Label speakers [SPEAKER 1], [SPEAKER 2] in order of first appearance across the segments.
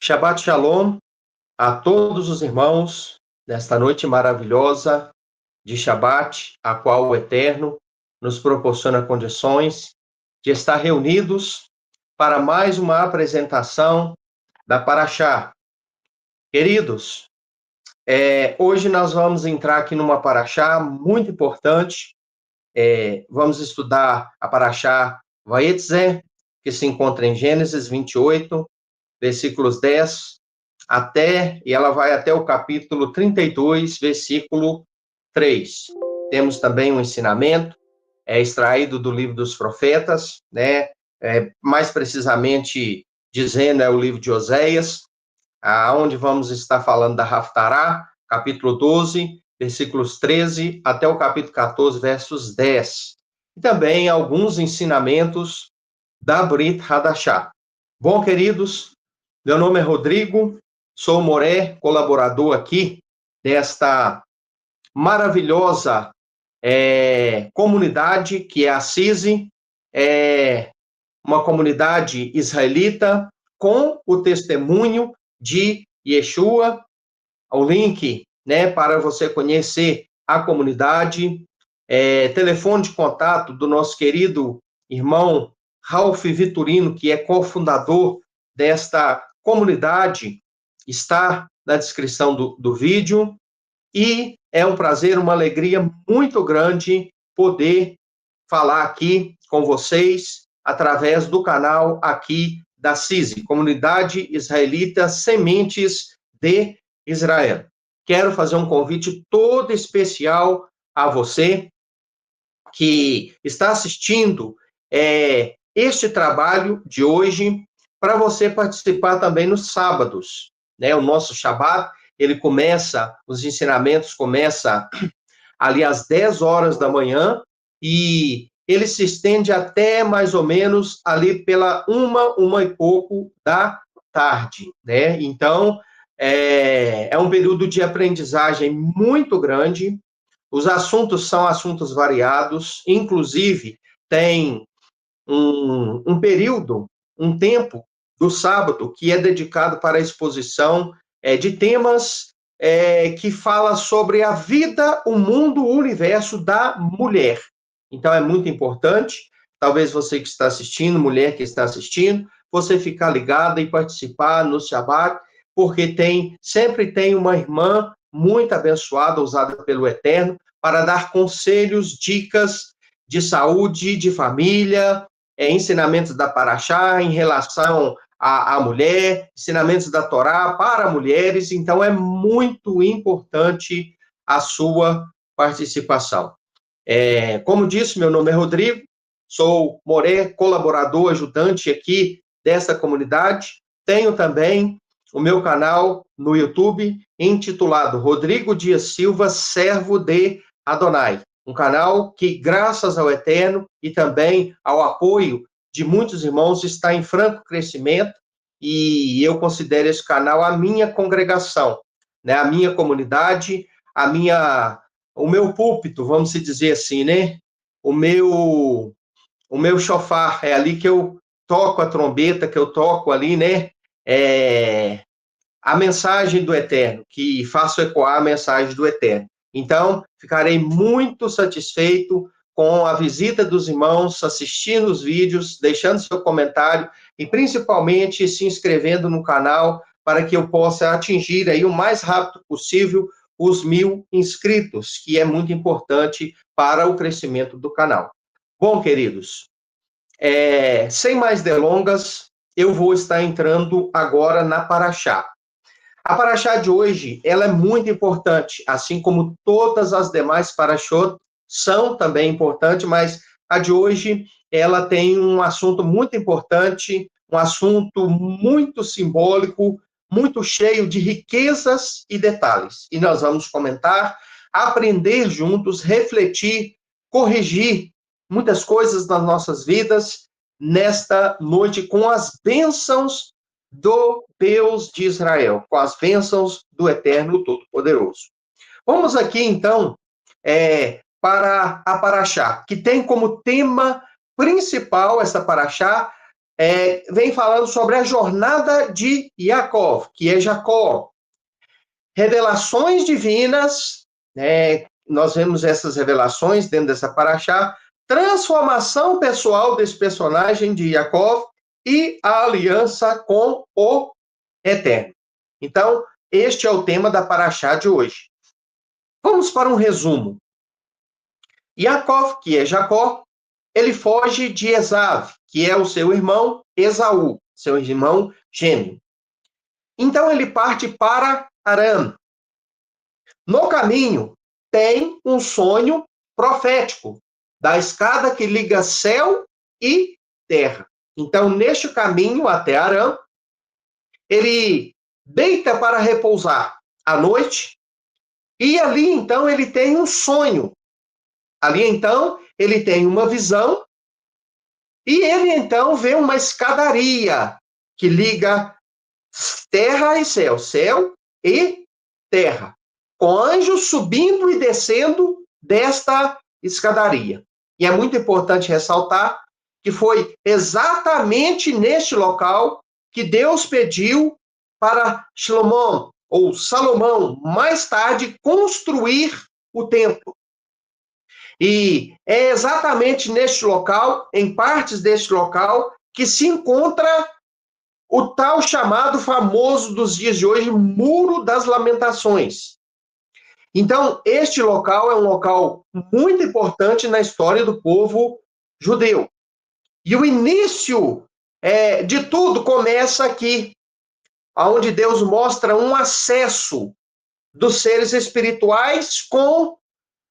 [SPEAKER 1] Shabbat Shalom a todos os irmãos nesta noite maravilhosa de Shabbat, a qual o Eterno nos proporciona condições de estar reunidos para mais uma apresentação da Paraxá. Queridos, hoje nós vamos entrar aqui numa Paraxá muito importante. Vamos estudar a Paraxá Vayetze, que se encontra em Gênesis 28, versículos 10 e ela vai até o capítulo 32, versículo 3. Temos também um ensinamento, extraído do livro dos profetas, né? Mais precisamente dizendo, é o livro de Oséias, aonde vamos estar falando da Haftará, capítulo 12, versículos 13 até o capítulo 14, versos 10. E também alguns ensinamentos da Brit Hadashah. Bom, queridos, meu nome é Rodrigo, sou Moré, colaborador aqui desta maravilhosa comunidade que é a CISI, uma comunidade israelita com o testemunho de Yeshua. O link, né, para você conhecer a comunidade, telefone de contato do nosso querido irmão Ralph Vitorino, que é cofundador desta comunidade, está na descrição do vídeo. E é um prazer, uma alegria muito grande poder falar aqui com vocês através do canal aqui da CISI, Comunidade Israelita Sementes de Israel. Quero fazer um convite todo especial a você que está assistindo este trabalho de hoje, para você participar também nos sábados, né? O nosso Shabbat, os ensinamentos começam ali às 10 horas da manhã e ele se estende até mais ou menos ali pela uma e pouco da tarde, né? Então, é um período de aprendizagem muito grande. Os assuntos são assuntos variados, inclusive tem um período, um tempo do sábado que é dedicado para a exposição de temas que fala sobre a vida, o mundo, o universo da mulher. Então, é muito importante, talvez você que está assistindo, mulher que está assistindo, você ficar ligada e participar no Shabbat, porque sempre tem uma irmã muito abençoada, usada pelo Eterno, para dar conselhos, dicas de saúde, de família, ensinamentos da Paraxá em relação à mulher, ensinamentos da Torá para mulheres. Então, é muito importante a sua participação. Como disse, meu nome é Rodrigo, sou Moré, colaborador, ajudante aqui dessa comunidade. Tenho também o meu canal no YouTube, intitulado Rodrigo Dias Silva, Servo de Adonai. Um canal que, graças ao Eterno e também ao apoio de muitos irmãos, está em franco crescimento, e eu considero esse canal a minha congregação, né? A minha comunidade, o meu púlpito, vamos dizer assim, né? O meu shofar, é ali que eu toco a trombeta, que eu toco ali, né? A mensagem do Eterno, que faço ecoar a mensagem do Eterno. Então, ficarei muito satisfeito com a visita dos irmãos, assistindo os vídeos, deixando seu comentário e, principalmente, se inscrevendo no canal para que eu possa atingir aí o mais rápido possível os 1.000 inscritos, que é muito importante para o crescimento do canal. Bom, queridos, sem mais delongas, eu vou estar entrando agora na Paraxá. A Paraxá de hoje, ela é muito importante, assim como todas as demais Paraxot são também importantes, mas a de hoje, ela tem um assunto muito importante, um assunto muito simbólico, muito cheio de riquezas e detalhes. E nós vamos comentar, aprender juntos, refletir, corrigir muitas coisas nas nossas vidas nesta noite com as bênçãos do Deus de Israel, com as bênçãos do Eterno Todo-Poderoso. Vamos aqui, então, para a Paraxá, que tem como tema principal essa Paraxá, vem falando sobre a jornada de Yaakov, que é Jacó. Revelações divinas, nós vemos essas revelações dentro dessa paraxá, transformação pessoal desse personagem de Yaakov e a aliança com o Eterno. Então, este é o tema da paraxá de hoje. Vamos para um resumo. Yaakov, que é Jacó, ele foge de Esav, que é o seu irmão Esaú, seu irmão gêmeo. Então ele parte para Arã. No caminho, tem um sonho profético da escada que liga céu e terra. Então, neste caminho até Arã, ele deita para repousar à noite e ali, então, ele tem um sonho. Ali, então, ele tem uma visão e ele, então, vê uma escadaria que liga terra e céu, céu e terra, com anjos subindo e descendo desta escadaria. E é muito importante ressaltar que foi exatamente neste local que Deus pediu para Salomão, mais tarde, construir o templo. E é exatamente neste local, em partes deste local, que se encontra o tal chamado famoso dos dias de hoje, Muro das Lamentações. Então, este local é um local muito importante na história do povo judeu. E o início de tudo começa aqui, onde Deus mostra um acesso dos seres espirituais com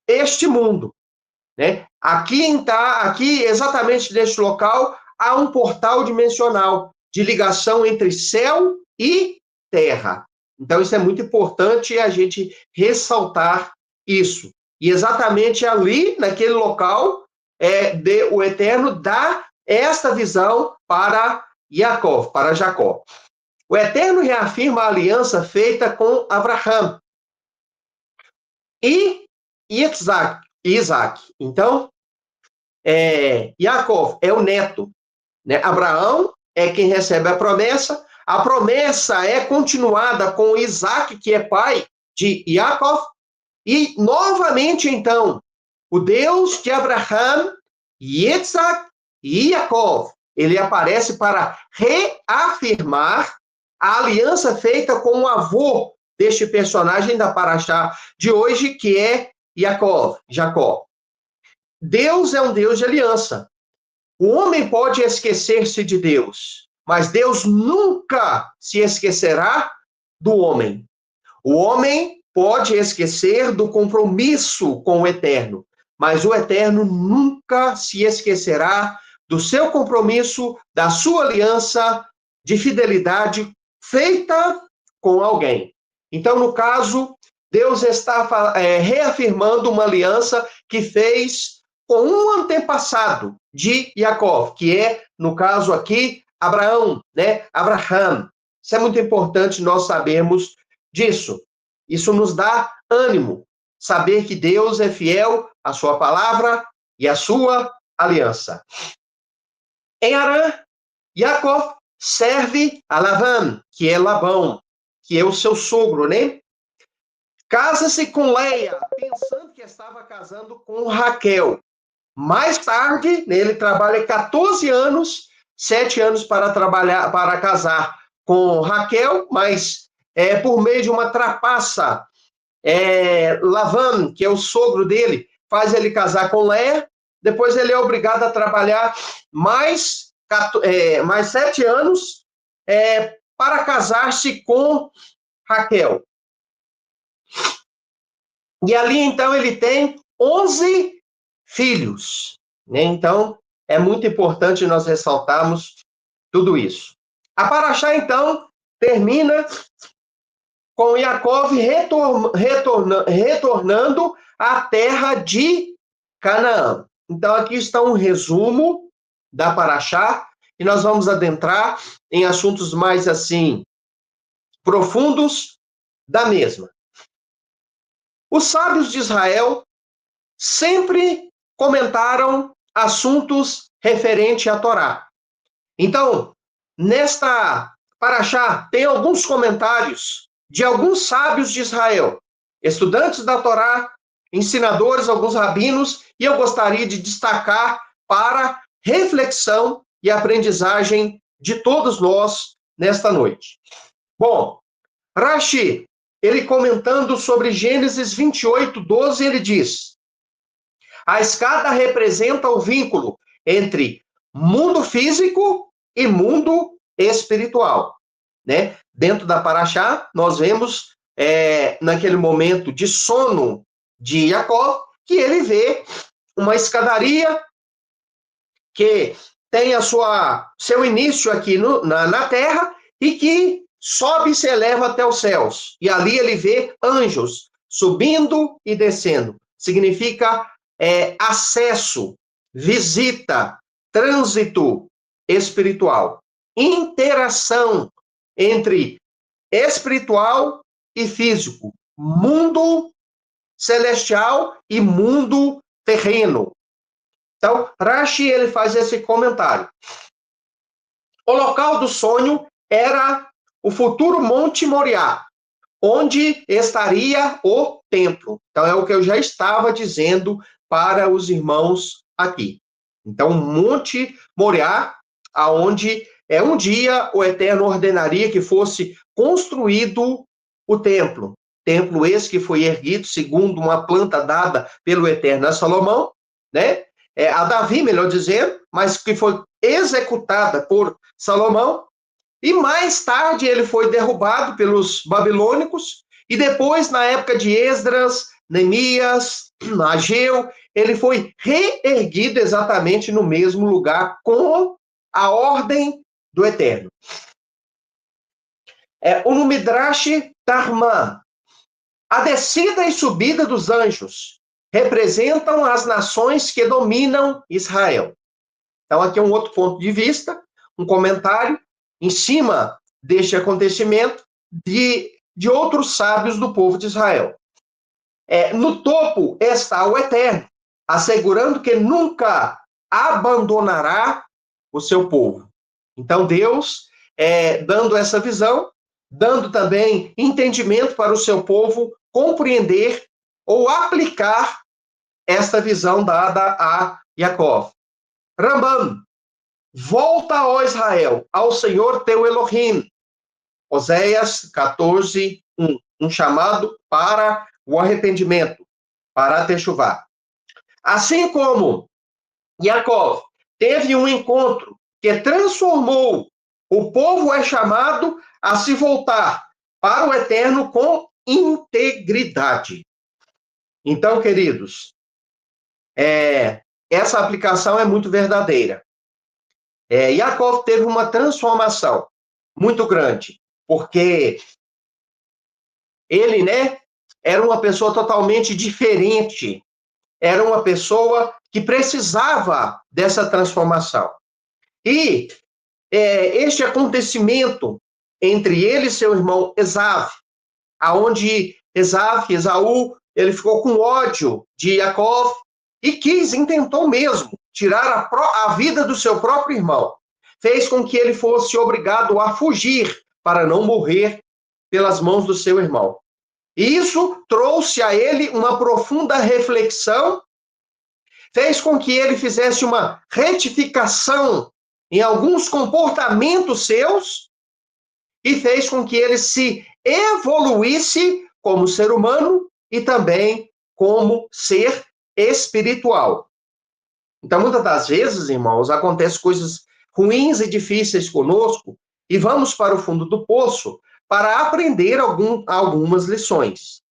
[SPEAKER 1] este mundo. Né? Aqui, exatamente neste local, há um portal dimensional de ligação entre céu e terra. Então, isso é muito importante a gente ressaltar isso. E exatamente ali, naquele local, o Eterno dá esta visão para Yaakov, para Jacó. O Eterno reafirma a aliança feita com Abraham e Isaac. Então, Yaakov é o neto, né? Abraão é quem recebe a promessa é continuada com Isaac, que é pai de Yaakov, e novamente, então, o Deus de Abraham, Isaac e Yaakov, ele aparece para reafirmar a aliança feita com o avô deste personagem da paraxá de hoje, que é Jacó. Deus é um Deus de aliança. O homem pode esquecer-se de Deus, mas Deus nunca se esquecerá do homem. O homem pode esquecer do compromisso com o Eterno, mas o Eterno nunca se esquecerá do seu compromisso, da sua aliança de fidelidade feita com alguém. Então, no caso, Deus está reafirmando uma aliança que fez com um antepassado de Yaakov, que é, no caso aqui, Abraão, né? Abraham. Isso é muito importante nós sabermos disso. Isso nos dá ânimo, saber que Deus é fiel à sua palavra e à sua aliança. Em Arã, Yaakov serve a Labão, que é Labão, que é o seu sogro, né? Casa-se com Leia, pensando que estava casando com Raquel. Mais tarde, ele trabalha 14 anos, 7 anos para casar com Raquel, mas por meio de uma trapaça, Labão, que é o sogro dele, faz ele casar com Leia. Depois ele é obrigado a trabalhar mais 7 anos para casar-se com Raquel. E ali, então, ele tem 11 filhos. Né? Então, é muito importante nós ressaltarmos tudo isso. A paraxá, então, termina com Yaakov retornando à terra de Canaã. Então, aqui está um resumo da paraxá, e nós vamos adentrar em assuntos mais, assim, profundos da mesma. Os sábios de Israel sempre comentaram assuntos referentes à Torá. Então, nesta paraxá, tem alguns comentários de alguns sábios de Israel, estudantes da Torá, ensinadores, alguns rabinos, e eu gostaria de destacar para reflexão e aprendizagem de todos nós nesta noite. Bom, Rashi, ele comentando sobre Gênesis 28, 12, ele diz: a escada representa o vínculo entre mundo físico e mundo espiritual, né? Dentro da Paraxá, nós vemos naquele momento de sono de Jacó, que ele vê uma escadaria que tem seu início aqui na terra e que sobe e se eleva até os céus. E ali ele vê anjos subindo e descendo. Significa acesso, visita, trânsito espiritual, interação entre espiritual e físico, mundo celestial e mundo terreno. Então, Rashi, ele faz esse comentário. O local do sonho era o futuro Monte Moriá, onde estaria o templo. Então, é o que eu já estava dizendo para os irmãos aqui. Então, Monte Moriá, aonde um dia o Eterno ordenaria que fosse construído o templo. Templo esse que foi erguido segundo uma planta dada pelo Eterno a Salomão, né? A Davi, melhor dizendo, mas que foi executada por Salomão. E mais tarde ele foi derrubado pelos babilônicos, e depois, na época de Esdras, Neemias, Ageu, ele foi reerguido exatamente no mesmo lugar, com a ordem do Eterno. O Midrash Tarman, a descida e subida dos anjos representam as nações que dominam Israel. Então, aqui é um outro ponto de vista, um comentário em cima deste acontecimento de outros sábios do povo de Israel. No topo está o Eterno, assegurando que nunca abandonará o seu povo. Então, Deus, dando essa visão, dando também entendimento para o seu povo compreender ou aplicar esta visão dada a Jacó. Rambam, volta, ó Israel, ao Senhor teu Elohim. Oséias 14, 1. Um chamado para o arrependimento, para a techuvá. Assim como Jacó teve um encontro que transformou, o povo é chamado a se voltar para o Eterno com integridade. Então, queridos, essa aplicação é muito verdadeira. Jacó teve uma transformação muito grande, porque ele, era uma pessoa totalmente diferente, era uma pessoa que precisava dessa transformação. E este acontecimento entre ele e seu irmão Esaú, aonde Esaú, ele ficou com ódio de Jacó e intentou mesmo tirar a vida do seu próprio irmão. Fez com que ele fosse obrigado a fugir para não morrer pelas mãos do seu irmão. E isso trouxe a ele uma profunda reflexão, fez com que ele fizesse uma retificação em alguns comportamentos seus e fez com que ele se evoluísse como ser humano e também como ser espiritual. Então, muitas das vezes, irmãos, acontecem coisas ruins e difíceis conosco e vamos para o fundo do poço para aprender algumas lições.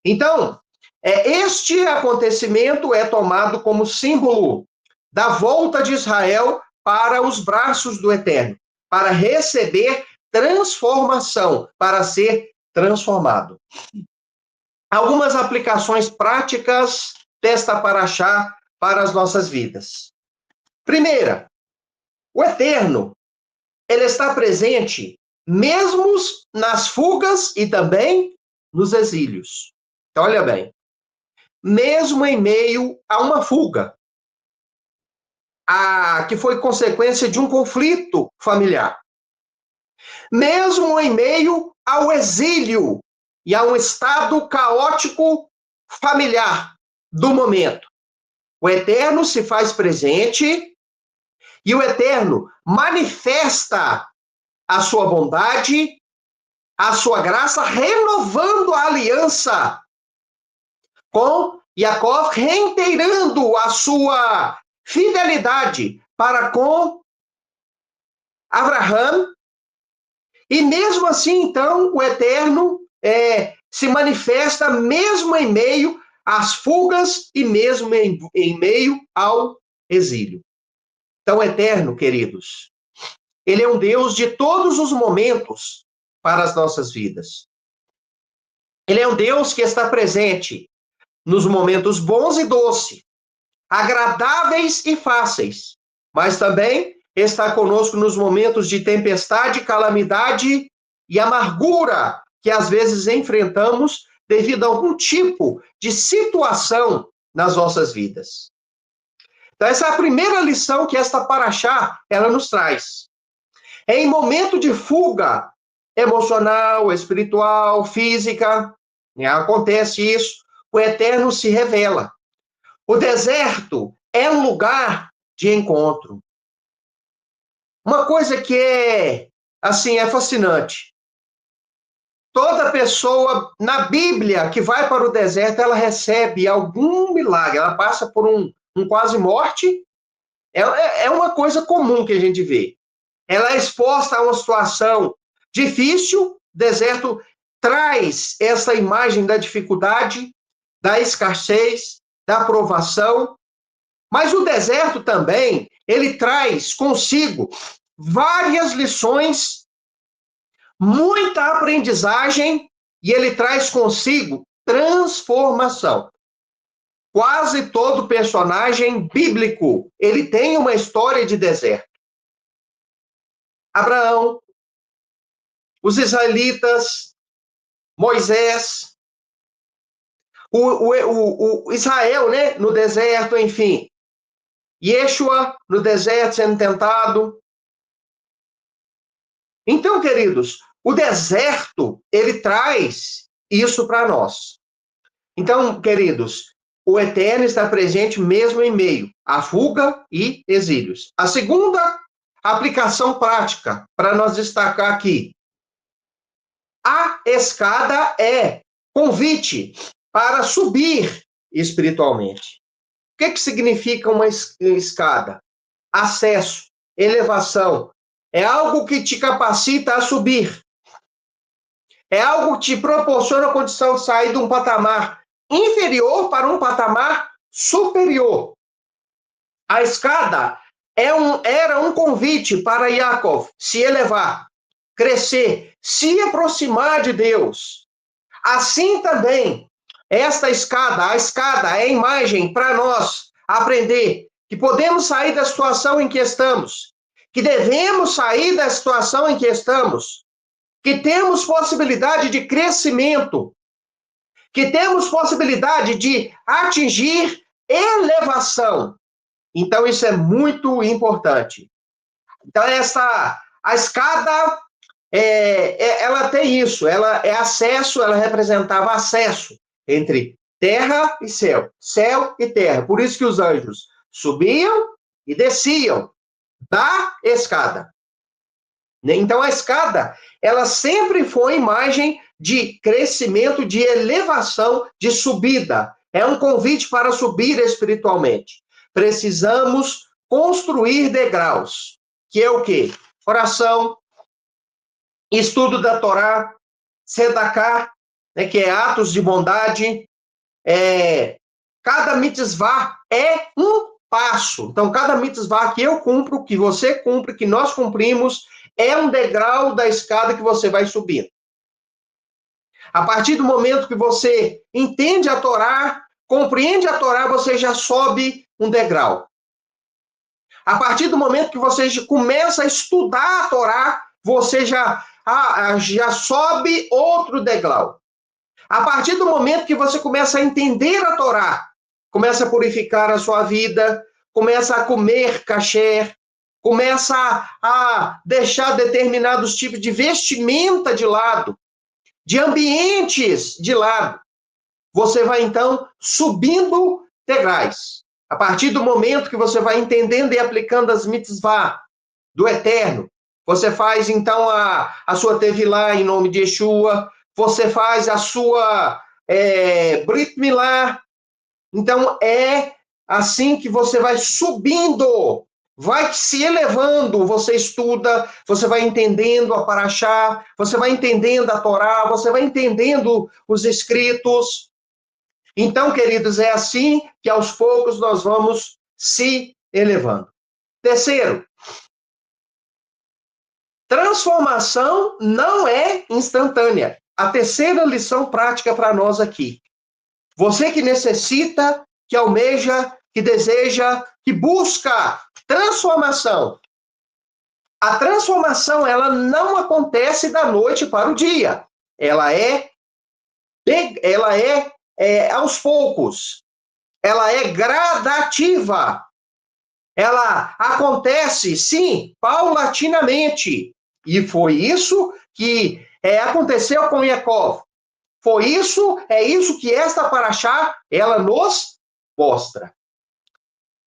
[SPEAKER 1] Então, este acontecimento é tomado como símbolo da volta de Israel para os braços do Eterno, para receber transformação, para ser transformado. Algumas aplicações práticas desta paraxá para as nossas vidas. Primeira, o Eterno, ele está presente mesmo nas fugas e também nos exílios. Então, olha bem, mesmo em meio a uma fuga, que foi consequência de um conflito familiar. Mesmo em meio ao exílio e a um estado caótico familiar do momento, o Eterno se faz presente e o Eterno manifesta a sua bondade, a sua graça, renovando a aliança com Jacó, reiterando a sua fidelidade para com Abraão. E mesmo assim, então, o Eterno se manifesta mesmo em meio às fugas e mesmo em meio ao exílio. Então, o Eterno, queridos, ele é um Deus de todos os momentos para as nossas vidas. Ele é um Deus que está presente nos momentos bons e doces, agradáveis e fáceis, mas também está conosco nos momentos de tempestade, calamidade e amargura que às vezes enfrentamos devido a algum tipo de situação nas nossas vidas. Então, essa é a primeira lição que esta paraxá, ela nos traz. Em momento de fuga emocional, espiritual, física, acontece isso, o Eterno se revela. O deserto é um lugar de encontro. Uma coisa que é fascinante. Toda pessoa na Bíblia que vai para o deserto, ela recebe algum milagre, ela passa por um quase morte. É uma coisa comum que a gente vê. Ela é exposta a uma situação difícil, o deserto traz essa imagem da dificuldade, da escassez, da provação, mas o deserto também, ele traz consigo várias lições, muita aprendizagem, e ele traz consigo transformação. Quase todo personagem bíblico, ele tem uma história de deserto. Abraão, os israelitas, Moisés, o Israel, né, no deserto, enfim. Yeshua no deserto sendo tentado. Então, queridos, o deserto, ele traz isso para nós. Então, queridos, o Eterno está presente mesmo em meio a fuga e exílios. A segunda aplicação prática para nós destacar aqui. A escada é convite para subir espiritualmente. O que significa uma escada? Acesso, elevação. É algo que te capacita a subir. É algo que te proporciona a condição de sair de um patamar inferior para um patamar superior. A escada era um convite para Yaakov se elevar, crescer, se aproximar de Deus. Assim também, esta escada, a escada é a imagem para nós aprender que podemos sair da situação em que estamos, que devemos sair da situação em que estamos, que temos possibilidade de crescimento, que temos possibilidade de atingir elevação. Então, isso é muito importante. Então, a escada, ela tem isso, ela é acesso, ela representava acesso entre terra e céu e terra. Por isso que os anjos subiam e desciam da escada. Então, a escada, ela sempre foi imagem de crescimento, de elevação, de subida. É um convite para subir espiritualmente. Precisamos construir degraus, que é o quê? Oração, estudo da Torá, Sedaká, né, que é atos de bondade. Cada mitzvah é um passo. Então, cada mitzvah que eu cumpro, que você cumpre, que nós cumprimos, é um degrau da escada que você vai subindo. A partir do momento que você entende a Torá, compreende a Torá, você já sobe um degrau. A partir do momento que você começa a estudar a Torá, você já sobe outro degrau. A partir do momento que você começa a entender a Torá, começa a purificar a sua vida, começa a comer kasher, começa a deixar determinados tipos de vestimenta de lado, de ambientes de lado. Você vai, então, subindo degraus. A partir do momento que você vai entendendo e aplicando as mitzvah do Eterno, você faz, então, a sua tevilá em nome de Yeshua, você faz a sua Brit Milá. Então, é assim que você vai subindo, vai se elevando, você estuda, você vai entendendo a Parashá, você vai entendendo a Torá, você vai entendendo os escritos. Então, queridos, é assim que aos poucos nós vamos se elevando. Terceiro, transformação não é instantânea. A terceira lição prática para nós aqui. Você que necessita, que almeja, que deseja, que busca transformação. A transformação, ela não acontece da noite para o dia. Ela é aos poucos. Ela é gradativa. Ela acontece, sim, paulatinamente. E foi isso que aconteceu com Yaakov. É isso que esta paraxá, ela nos mostra.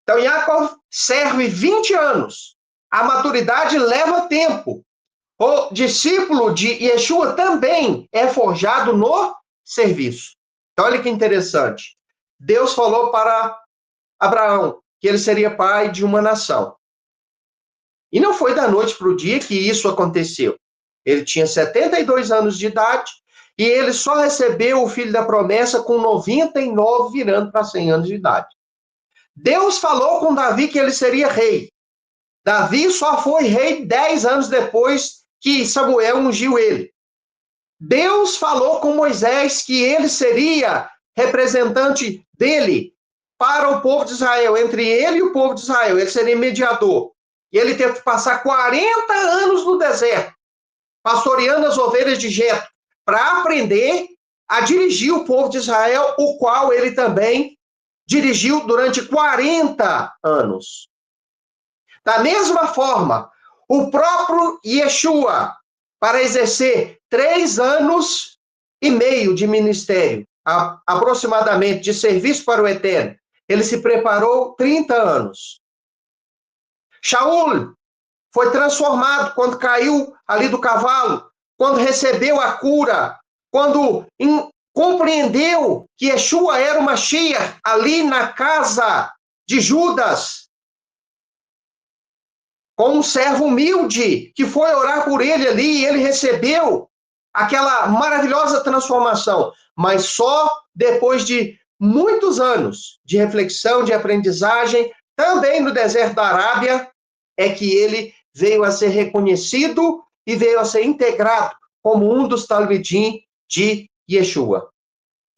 [SPEAKER 1] Então, Yaakov serve 20 anos. A maturidade leva tempo. O discípulo de Yeshua também é forjado no serviço. Então, olha que interessante. Deus falou para Abraão que ele seria pai de uma nação. E não foi da noite para o dia que isso aconteceu. Ele tinha 72 anos de idade e ele só recebeu o filho da promessa com 99, virando para 100 anos de idade. Deus falou com Davi que ele seria rei. Davi só foi rei 10 anos depois que Samuel ungiu ele. Deus falou com Moisés que ele seria representante dele para o povo de Israel, entre ele e o povo de Israel. Ele seria mediador. E ele teve que passar 40 anos no deserto, pastoreando as ovelhas de Jetro, para aprender a dirigir o povo de Israel, o qual ele também dirigiu durante 40 anos. Da mesma forma, o próprio Yeshua, para exercer 3 anos e meio de ministério, aproximadamente, de serviço para o Eterno, ele se preparou 30 anos. Shaul foi transformado quando caiu ali do cavalo, quando recebeu a cura, quando compreendeu que Yeshua era o Mashiach ali na casa de Judas, com um servo humilde que foi orar por ele ali, e ele recebeu aquela maravilhosa transformação, mas só depois de muitos anos de reflexão, de aprendizagem, também no deserto da Arábia, é que ele veio a ser reconhecido e veio a ser integrado como um dos talmidim de Yeshua.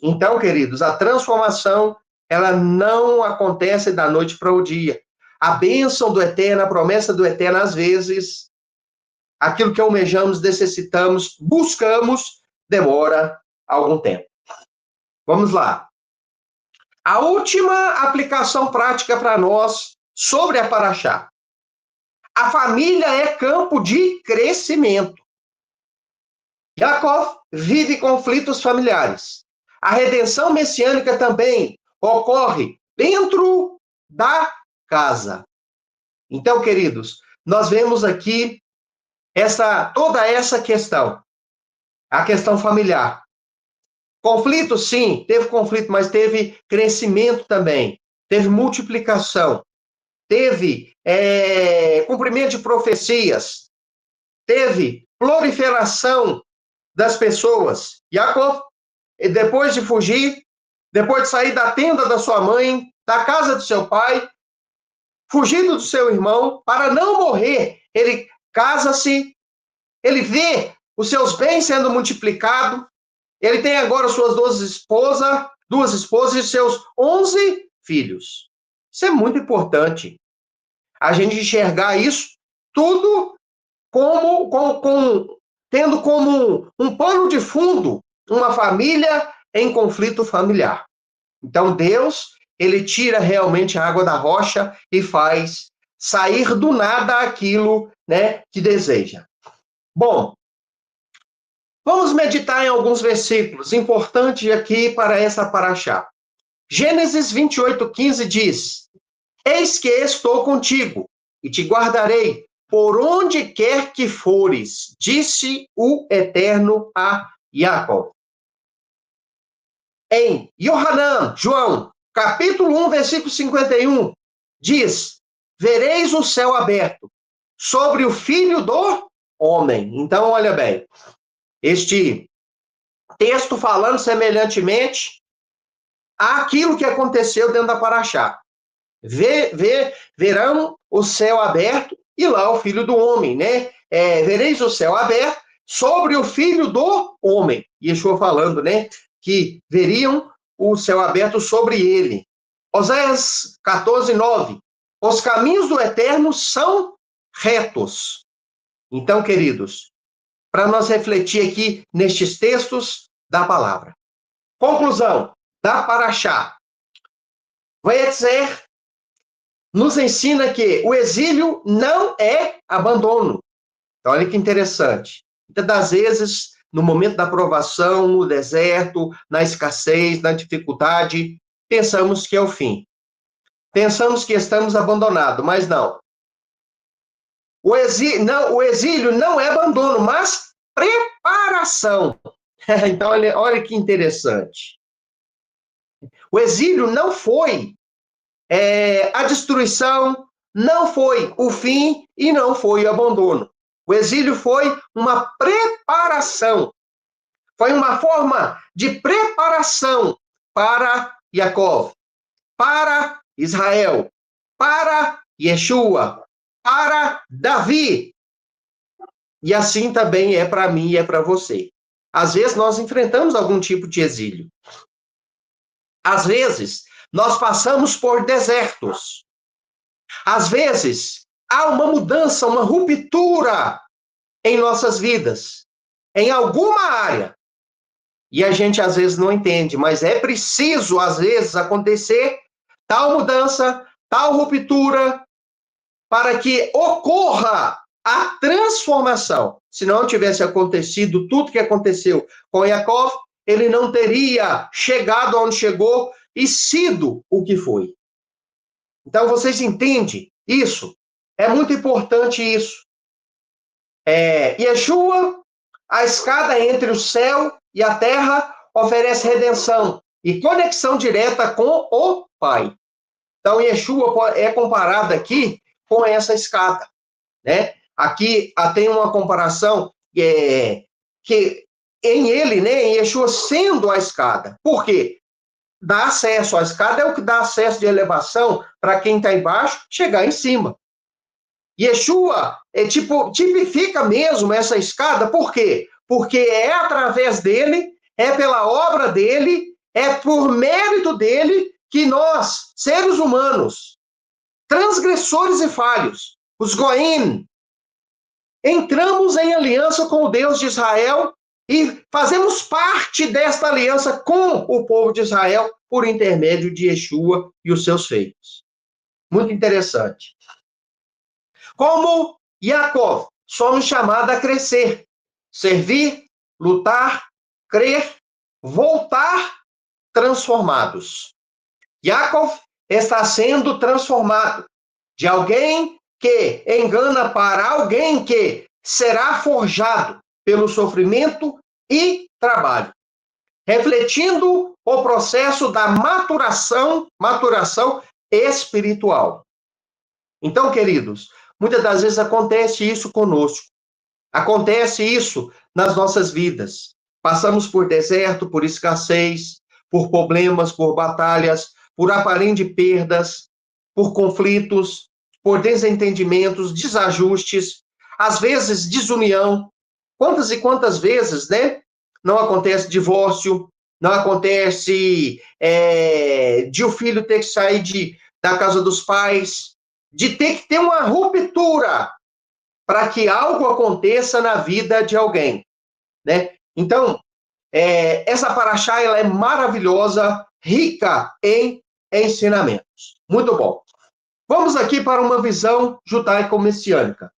[SPEAKER 1] Então, queridos, a transformação, ela não acontece da noite para o dia. A bênção do Eterno, a promessa do Eterno, às vezes, aquilo que almejamos, necessitamos, buscamos, demora algum tempo. Vamos lá. A última aplicação prática para nós sobre a Paraxá. A família é campo de crescimento. Yaakov vive conflitos familiares. A redenção messiânica também ocorre dentro da casa. Então, queridos, nós vemos aqui toda essa questão. A questão familiar. Conflito, sim, teve conflito, mas teve crescimento também. Teve multiplicação. Teve cumprimento de profecias. Teve proliferação das pessoas. Yaakov, depois de fugir, depois de sair da tenda da sua mãe, da casa do seu pai, fugindo do seu irmão, para não morrer, ele casa-se, ele vê os seus bens sendo multiplicados, ele tem agora suas duas esposas e seus 11 filhos. Isso é muito importante. A gente enxergar isso tudo tendo como um pano de fundo uma família em conflito familiar. Então, Deus, ele tira realmente a água da rocha e faz sair do nada aquilo, né, que deseja. Bom, vamos meditar em alguns versículos importantes aqui para essa paraxá. Gênesis 28:15 diz: Eis que estou contigo e te guardarei por onde quer que fores, disse o Eterno a Jacó. Em Yohanan, João, capítulo 1, versículo 51, diz: Vereis o céu aberto sobre o Filho do Homem. Então, olha bem, este texto falando semelhantemente àquilo que aconteceu dentro da paraxá. Verão o céu aberto e lá o Filho do Homem, né? Vereis o céu aberto sobre o Filho do Homem. Yeshua falando, né? Que veriam o céu aberto sobre ele. Oséias 14:9. Os caminhos do Eterno são retos. Então, queridos, para nós refletir aqui nestes textos da palavra. Conclusão da paraxá. Vai dizer, nos ensina que o exílio não é abandono. Então, olha que interessante. Muitas das vezes, no momento da provação, no deserto, na escassez, na dificuldade, pensamos que é o fim. Pensamos que estamos abandonados, mas não. O exílio não é abandono, mas preparação. Então, olha que interessante. O exílio não foi a destruição, não foi o fim e não foi o abandono. O exílio foi uma preparação. Foi uma forma de preparação para Jacó, para Israel, para Yeshua, para Davi. E assim também é para mim e é para você. Às vezes nós enfrentamos algum tipo de exílio. Às vezes nós passamos por desertos. Às vezes há uma mudança, uma ruptura em nossas vidas, em alguma área. E a gente às vezes não entende, mas é preciso às vezes acontecer tal mudança, tal ruptura, para que ocorra a transformação. Se não tivesse acontecido tudo que aconteceu com Jacó, ele não teria chegado onde chegou e sido o que foi. Então, vocês entendem isso? É muito importante isso. Yeshua, a escada entre o céu e a terra, oferece redenção e conexão direta com o Pai. Então, Yeshua é comparado aqui com essa escada, né? Aqui tem uma comparação que em ele, né, em Yeshua sendo a escada. Por quê? Dá acesso à escada, é o que dá acesso de elevação para quem está embaixo chegar em cima. Yeshua tipifica mesmo essa escada, por quê? Porque é através dele, é pela obra dele, é por mérito dele que nós, seres humanos, transgressores e falhos, os Goim, entramos em aliança com o Deus de Israel e fazemos parte desta aliança com o povo de Israel por intermédio de Yeshua e os seus feitos. Muito interessante. Como Jacó, somos chamados a crescer, servir, lutar, crer, voltar transformados. Jacó está sendo transformado de alguém que engana para alguém que será forjado pelo sofrimento e trabalho, refletindo o processo da maturação espiritual. Então, queridos, muitas das vezes acontece isso conosco. Acontece isso nas nossas vidas. Passamos por deserto, por escassez, por problemas, por batalhas, por aparentes perdas, por conflitos, por desentendimentos, desajustes, às vezes desunião. Quantas e quantas vezes, né? Não acontece divórcio, não acontece de o filho ter que sair da casa dos pais, de ter que ter uma ruptura para que algo aconteça na vida de alguém, né? Então, essa paraxá, ela é maravilhosa, rica em ensinamentos. Muito bom. Vamos aqui para uma visão judaico-messiânica.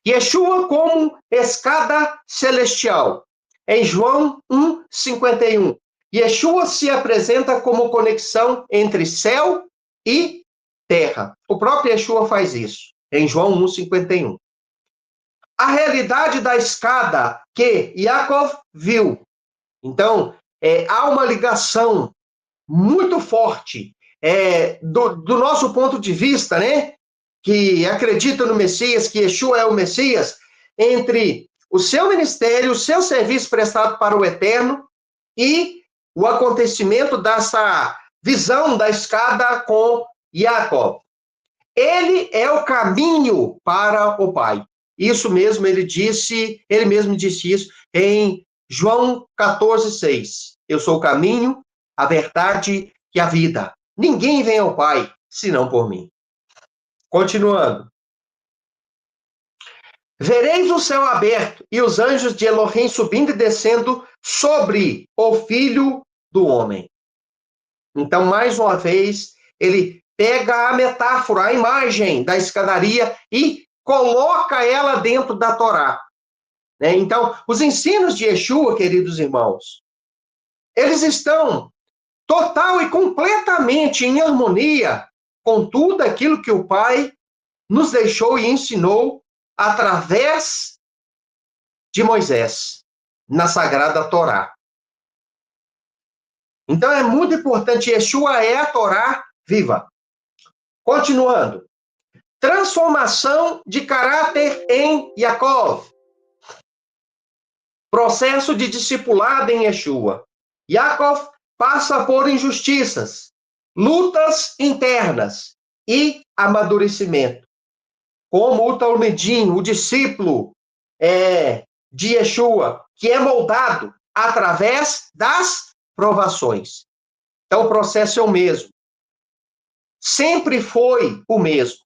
[SPEAKER 1] Yeshua como escada celestial. Em João 1:51, Yeshua se apresenta como conexão entre céu e terra. O próprio Yeshua faz isso, em João 1:51. A realidade da escada que Yaakov viu. Então, há uma ligação muito forte do nosso ponto de vista, né? Que acredita no Messias, que Yeshua é o Messias, entre o seu ministério, o seu serviço prestado para o Eterno e o acontecimento dessa visão da escada com Jacob. Ele é o caminho para o Pai. Isso mesmo, ele mesmo disse isso em João 14:6. Eu sou o caminho, a verdade e a vida. Ninguém vem ao Pai, senão por mim. Continuando. Vereis o céu aberto e os anjos de Elohim subindo e descendo sobre o Filho do Homem. Então, mais uma vez, ele pega a metáfora, a imagem da escadaria e coloca ela dentro da Torá. Né? Então, os ensinos de Yeshua, queridos irmãos, eles estão total e completamente em harmonia com tudo aquilo que o Pai nos deixou e ensinou através de Moisés, na Sagrada Torá. Então é muito importante, Yeshua é a Torá viva. Continuando. Transformação de caráter em Yaakov. Processo de discipulado em Yeshua. Yaakov passa por injustiças, lutas internas e amadurecimento. Como o Talmidim, o discípulo de Yeshua, que é moldado através das provações. Então, o processo é o mesmo. Sempre foi o mesmo.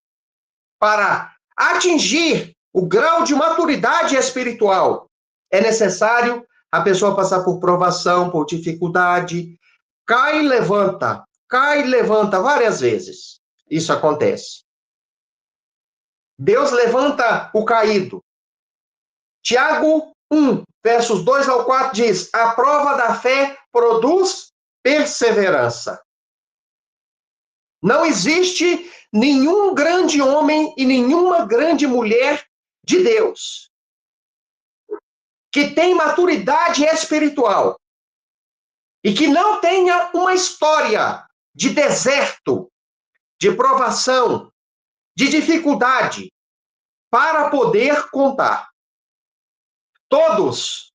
[SPEAKER 1] Para atingir o grau de maturidade espiritual, é necessário a pessoa passar por provação, por dificuldade, cai e levanta várias vezes. Isso acontece. Deus levanta o caído. Tiago 1, versos 2 ao 4 diz: a prova da fé produz perseverança. Não existe nenhum grande homem e nenhuma grande mulher de Deus que tem maturidade espiritual e que não tenha uma história de deserto, de provação, de dificuldade para poder contar. Todos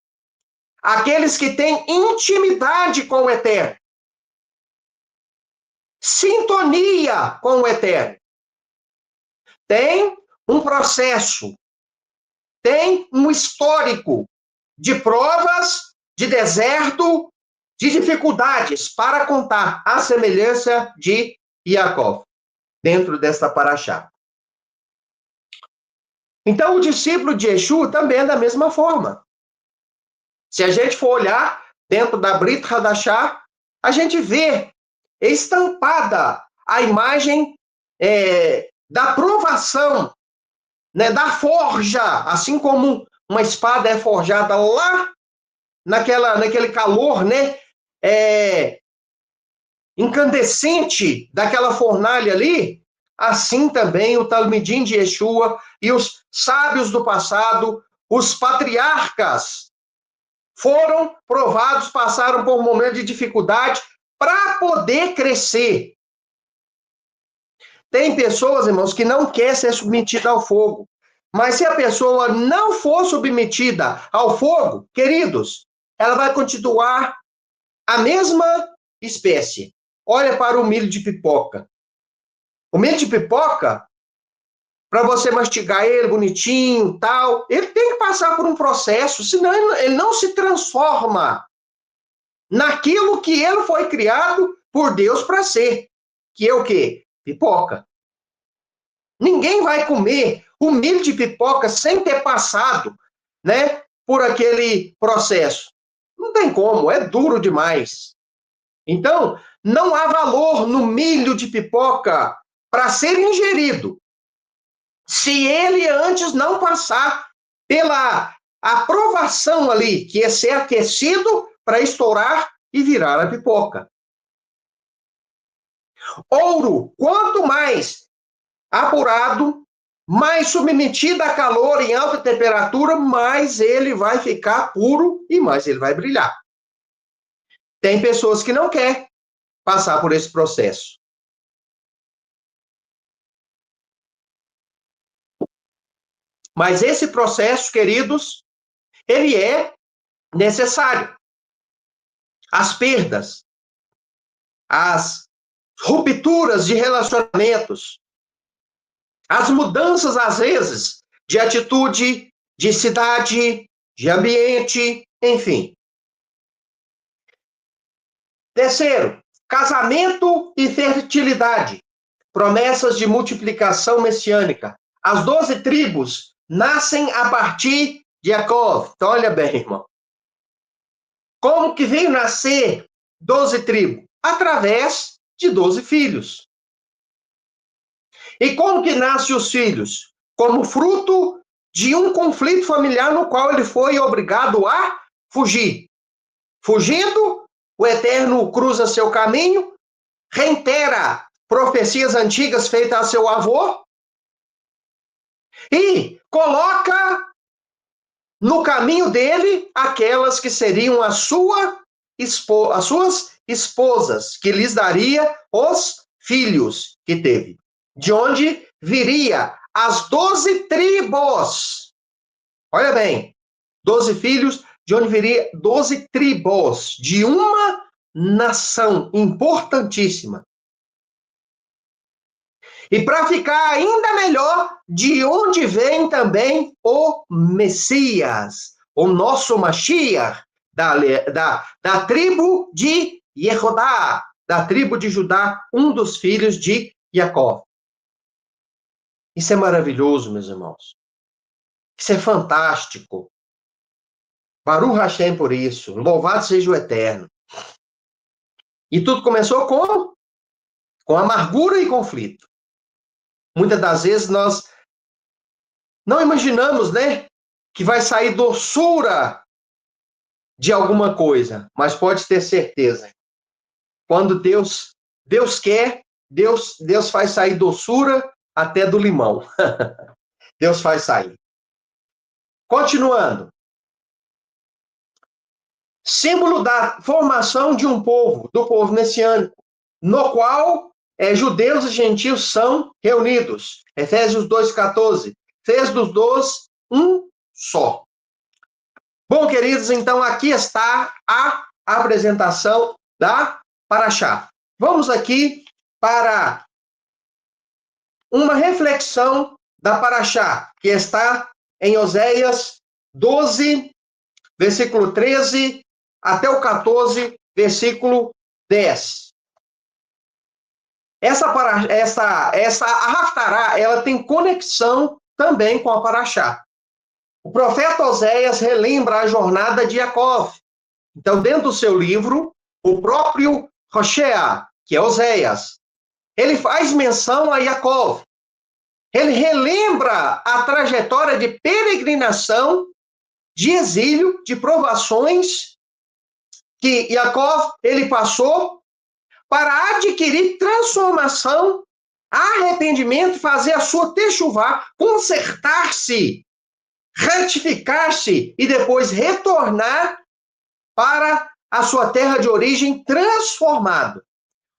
[SPEAKER 1] aqueles que têm intimidade com o Eterno, sintonia com o Eterno, tem um processo, tem um histórico de provas, de deserto, de dificuldades para contar a semelhança de Yaakov, dentro desta paraxá. Então, o discípulo de Yeshua também é da mesma forma. Se a gente for olhar dentro da Brit Hadashah, a gente vê estampada a imagem da provação, né, da forja, assim como uma espada é forjada lá naquele calor, né, incandescente daquela fornalha ali, assim também o Talmidim de Yeshua e os sábios do passado, os patriarcas, foram provados, passaram por um momento de dificuldade para poder crescer. Tem pessoas, irmãos, que não querem ser submetidas ao fogo. Mas se a pessoa não for submetida ao fogo, queridos, ela vai continuar a mesma espécie. Olha para o milho de pipoca. O milho de pipoca, para você mastigar ele bonitinho, tal, ele tem que passar por um processo, senão ele não se transforma naquilo que ele foi criado por Deus para ser, que é o quê? Pipoca. Ninguém vai comer o milho de pipoca sem ter passado, né, por aquele processo. Não tem como, é duro demais. Então, não há valor no milho de pipoca para ser ingerido, se ele antes não passar pela aprovação ali, que é ser aquecido para estourar e virar a pipoca. Ouro, quanto mais apurado, mais submetido a calor em alta temperatura, mais ele vai ficar puro e mais ele vai brilhar. Tem pessoas que não querem passar por esse processo. Mas esse processo, queridos, ele é necessário. As perdas, as rupturas de relacionamentos, as mudanças, às vezes, de atitude, de cidade, de ambiente, enfim. Terceiro, casamento e fertilidade, promessas de multiplicação messiânica. As 12 tribos nascem a partir de Jacó. Então, olha bem, irmão. Como que veio nascer 12 tribos? Através de 12 filhos. E como que nascem os filhos? Como fruto de um conflito familiar no qual ele foi obrigado a fugir. Fugindo, o Eterno cruza seu caminho, reitera profecias antigas feitas a seu avô e coloca no caminho dele aquelas que seriam as suas esposas, que lhes daria os filhos que teve. De onde viria as 12 tribos. Olha bem, 12 filhos, de onde viria 12 tribos, de uma nação importantíssima. E para ficar ainda melhor, de onde vem também o Messias, o nosso Mashiach, da tribo de Yehudá, da tribo de Judá, um dos filhos de Jacó. Isso é maravilhoso, meus irmãos. Isso é fantástico. Baruch Hashem por isso. Louvado seja o Eterno. E tudo começou com amargura e conflito. Muitas das vezes nós não imaginamos, né, que vai sair doçura de alguma coisa, mas pode ter certeza. Quando Deus quer, Deus faz sair doçura até do limão. Deus faz sair. Continuando. Símbolo da formação de um povo, do povo messiânico, no qual judeus e gentios são reunidos. Efésios 2,14. Fez dos dois um só. Bom, queridos, então aqui está a apresentação da Paraxá. Vamos aqui para uma reflexão da Paraxá, que está em Oséias 12, versículo 13, até o 14, versículo 10. Essa Haftará, ela tem conexão também com a Paraxá. O profeta Oséias relembra a jornada de Jacó. Então, dentro do seu livro, o próprio Hoshea, que é Oséias, ele faz menção a Jacó. Ele relembra a trajetória de peregrinação, de exílio, de provações que Jacó ele passou para adquirir transformação, arrependimento, fazer a sua techuvá, consertar-se, retificar-se e depois retornar para a sua terra de origem transformado.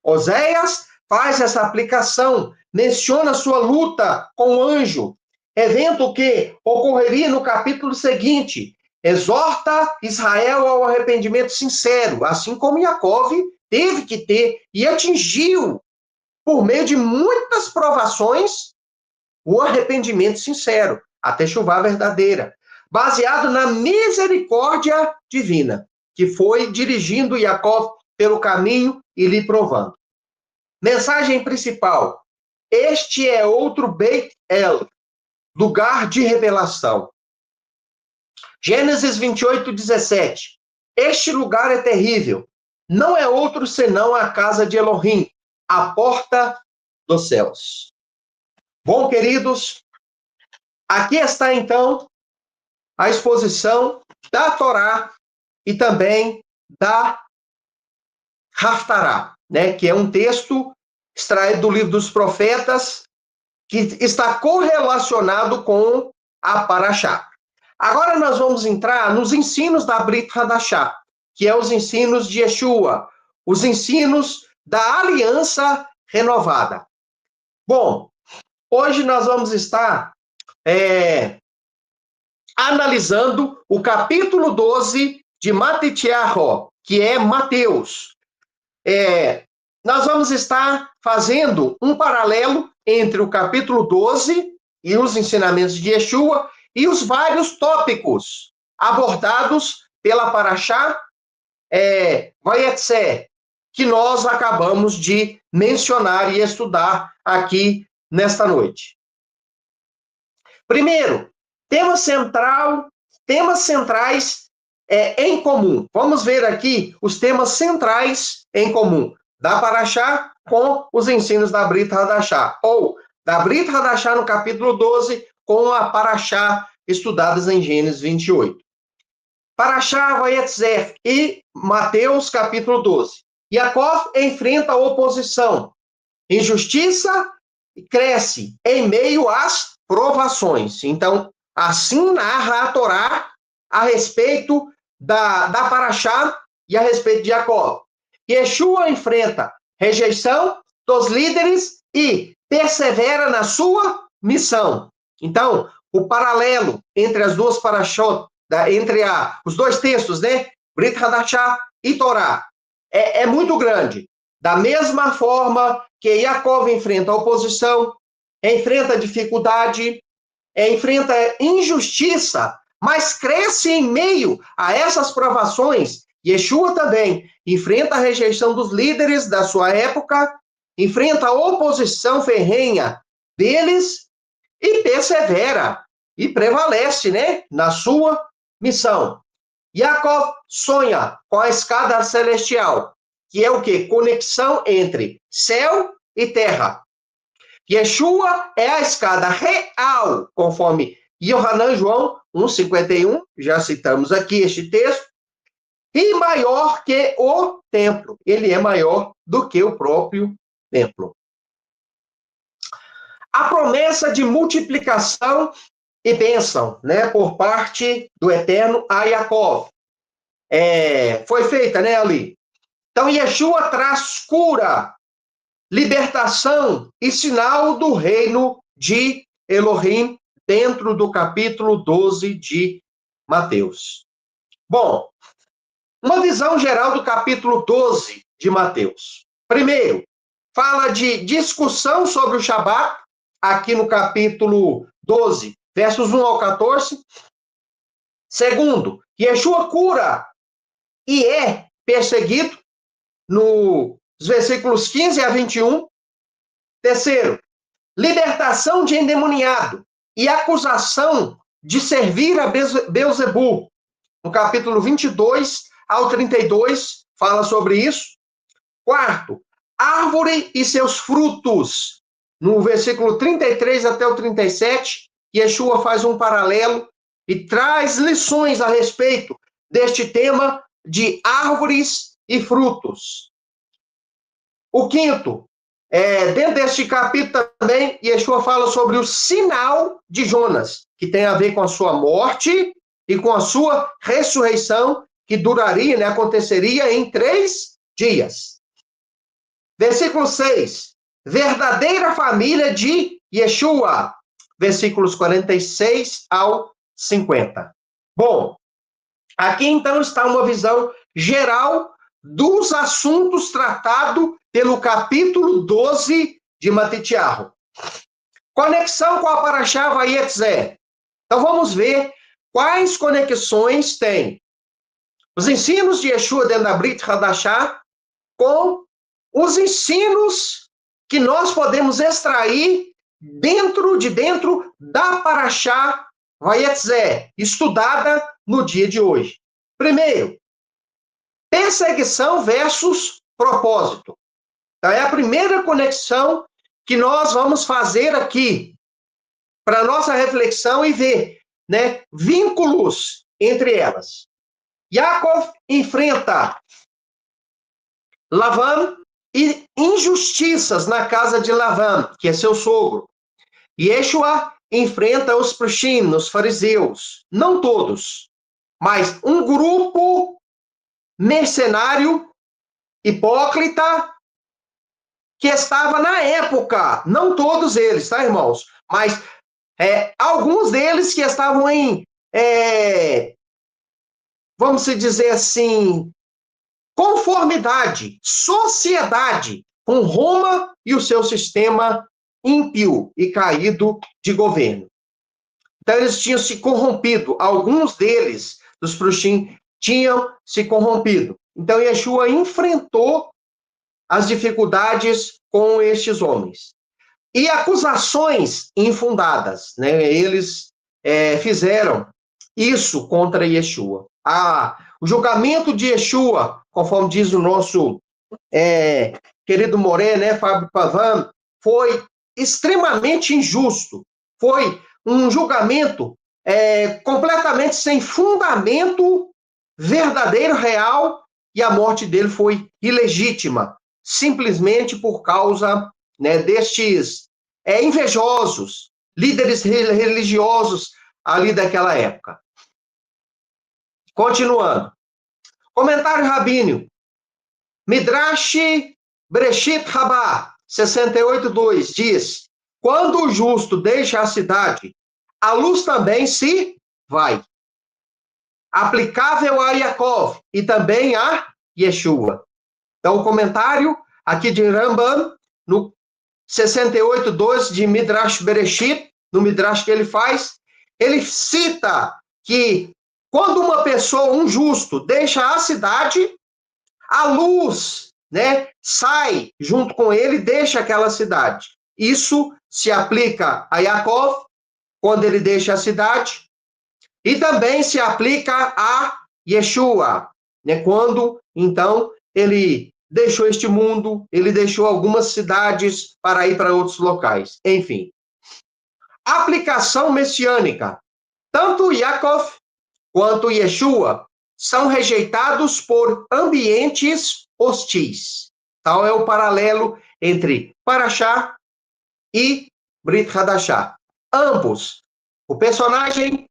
[SPEAKER 1] Oséias faz essa aplicação, menciona sua luta com o anjo, evento que ocorreria no capítulo seguinte. Exorta Israel ao arrependimento sincero, assim como Jacó teve que ter e atingiu, por meio de muitas provações, o arrependimento sincero, a techuvá verdadeira, baseado na misericórdia divina, que foi dirigindo Jacó pelo caminho e lhe provando. Mensagem principal: este é outro Beit El, lugar de revelação. Gênesis 28, 17. Este lugar é terrível, não é outro senão a casa de Elohim, a porta dos céus. Bom, queridos, aqui está então a exposição da Torá e também da Haftará, né, que é um texto extraído do livro dos profetas, que está correlacionado com a Parashá. Agora nós vamos entrar nos ensinos da Brit Hadashah, que é os ensinos de Yeshua, os ensinos da aliança renovada. Bom, hoje nós vamos estar analisando o capítulo 12 de Matitiaho, que é Mateus. Nós vamos estar fazendo um paralelo entre o capítulo 12 e os ensinamentos de Yeshua e os vários tópicos abordados pela Parashá Vayetze, que nós acabamos de mencionar e estudar aqui nesta noite. Primeiro, temas centrais em comum. Vamos ver aqui os temas centrais em comum da Parashá com os ensinos da Brit Hadashah, ou da Brit Hadashah no capítulo 12 com a Parashá estudadas em Gênesis 28. Parashá Vayetze e Mateus capítulo 12. Jacó enfrenta a oposição. Injustiça cresce em meio às provações. Então, assim narra a Torá a respeito da Parashá e a respeito de Jacó. Yeshua enfrenta rejeição dos líderes e persevera na sua missão. Então, o paralelo entre as duas parashot, entre os dois textos, né? Brit Hadashah e Torá, é muito grande. Da mesma forma que Jacó enfrenta a oposição, enfrenta dificuldade, enfrenta injustiça, mas cresce em meio a essas provações. Yeshua também enfrenta a rejeição dos líderes da sua época, enfrenta a oposição ferrenha deles e persevera e prevalece, né, na sua missão. Jacó sonha com a escada celestial, que é o quê? Conexão entre céu e terra. Yeshua é a escada real, conforme Yohanan João 1,51, já citamos aqui este texto, e maior que o templo. Ele é maior do que o próprio templo. A promessa de multiplicação e bênção, né, por parte do Eterno a Jacó. Foi feita, né, ali. Então, Yeshua traz cura, libertação e sinal do reino de Elohim dentro do capítulo 12 de Mateus. Bom, uma visão geral do capítulo 12 de Mateus. Primeiro, fala de discussão sobre o Shabat, aqui no capítulo 12, versos 1 ao 14. Segundo, Yeshua cura e é perseguido, nos versículos 15 a 21. Terceiro, libertação de endemoniado e acusação de servir a Beuzebu. No capítulo 22 ao 32, fala sobre isso. Quarto, árvore e seus frutos. No versículo 33 até o 37, Yeshua faz um paralelo e traz lições a respeito deste tema de árvores e frutos. O quinto, dentro deste capítulo também, Yeshua fala sobre o sinal de Jonas, que tem a ver com a sua morte e com a sua ressurreição, que duraria, né, aconteceria em 3 dias. Versículo 6, verdadeira família de Yeshua, versículos 46 ao 50. Bom, aqui então está uma visão geral dos assuntos tratados pelo capítulo 12 de Matitiaho. Conexão com a Parashá Vayetze. Então vamos ver quais conexões tem os ensinos de Yeshua dentro da Brit Hadashah com os ensinos que nós podemos extrair dentro da Parashá Vayetze, estudada no dia de hoje. Primeiro, Perseguição versus propósito. Então, é a primeira conexão que nós vamos fazer aqui para nossa reflexão e ver, né, vínculos entre elas. Yaakov enfrenta Lavan e injustiças na casa de Lavan, que é seu sogro. Yeshua enfrenta os Prushim, os fariseus. Não todos, mas um grupo mercenário, hipócrita, que estava na época, não todos eles, tá, irmãos? Mas alguns deles que estavam em, vamos dizer assim, conformidade, sociedade com Roma e o seu sistema ímpio e caído de governo. Então, eles tinham se corrompido, alguns deles, dos Prushim, tinham se corrompido. Então, Yeshua enfrentou as dificuldades com estes homens. E acusações infundadas, né? Eles fizeram isso contra Yeshua. O julgamento de Yeshua, conforme diz o nosso querido Moré, né, Fábio Pavan, foi extremamente injusto. Foi um julgamento completamente sem fundamento verdadeiro, real, e a morte dele foi ilegítima, simplesmente por causa, né, destes invejosos, líderes religiosos ali daquela época. Continuando. Comentário rabínico. Midrash Breshit Rabbah 68:2 diz: quando o justo deixa a cidade, a luz também se vai. Aplicável a Yaakov e também a Yeshua. Então, o comentário aqui de Rambam, no 68:2 de Midrash Bereshit, no Midrash que ele faz, ele cita que quando uma pessoa, um justo, deixa a cidade, a luz, né, sai junto com ele e deixa aquela cidade. Isso se aplica a Yaakov, quando ele deixa a cidade, e também se aplica a Yeshua, né, quando, então, ele deixou este mundo, ele deixou algumas cidades para ir para outros locais. Enfim. Aplicação messiânica. Tanto Yaakov quanto Yeshua são rejeitados por ambientes hostis. Tal é o paralelo entre Parashá e Brit Hadashah. Ambos, o personagem